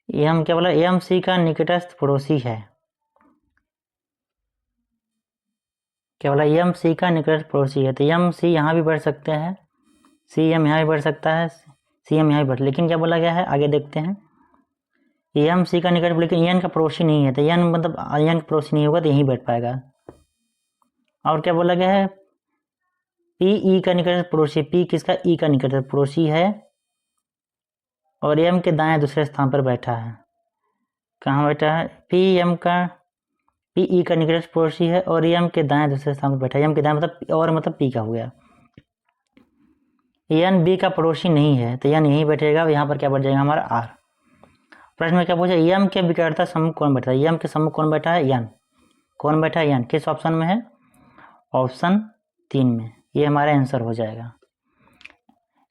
Speaker 1: M क्या बोला, MC का निकटस्थ पड़ोसी है, क्या बोला, MC का निकटस्थ पड़ोसी है। तो MC यहाँ भी बढ़ सकते हैं, CM यहाँ भी बढ़ सकता है, CM यहाँ भी बढ़, लेकिन क्या बोला गया है आगे देखते हैं, MC का निकट, लेकिन N का पड़ोसी नहीं है, तो N मतलब N का पड़ोसी नहीं होगा तो यहीं बैठ पाएगा। और क्या बोला गया है, PE का निकटस्थ पड़ोसी, P किसका, E का निकटस्थ पड़ोसी है और M के दाएं दूसरे स्थान पर बैठा है। कहाँ बैठा है, PE का निकटस्थ पड़ोसी है और M के दाएं दूसरे स्थान पर बैठा है। M के दाएं मतलब और मतलब P का हो गया। N B का पड़ोसी नहीं है तो N यहीं बैठेगा, यहाँ पर क्या बैठ जाएगा हमारा R। प्रश्न में क्या पूछा, M के विकर्ता सम्मुख कौन बैठा है, M के सम्मुख कौन बैठा है, N। कौन बैठा है, N। किस ऑप्शन में है, ऑप्शन 3 में। ये हमारा आंसर हो जाएगा।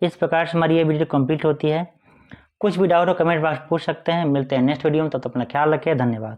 Speaker 1: इस प्रकार से हमारी ये वीडियो कंप्लीट होती है। कुछ भी डाउट हो कमेंट बॉक्स पूछ सकते हैं। मिलते हैं नेक्स्ट वीडियो में, तब तक अपना ख्याल रखें, धन्यवाद।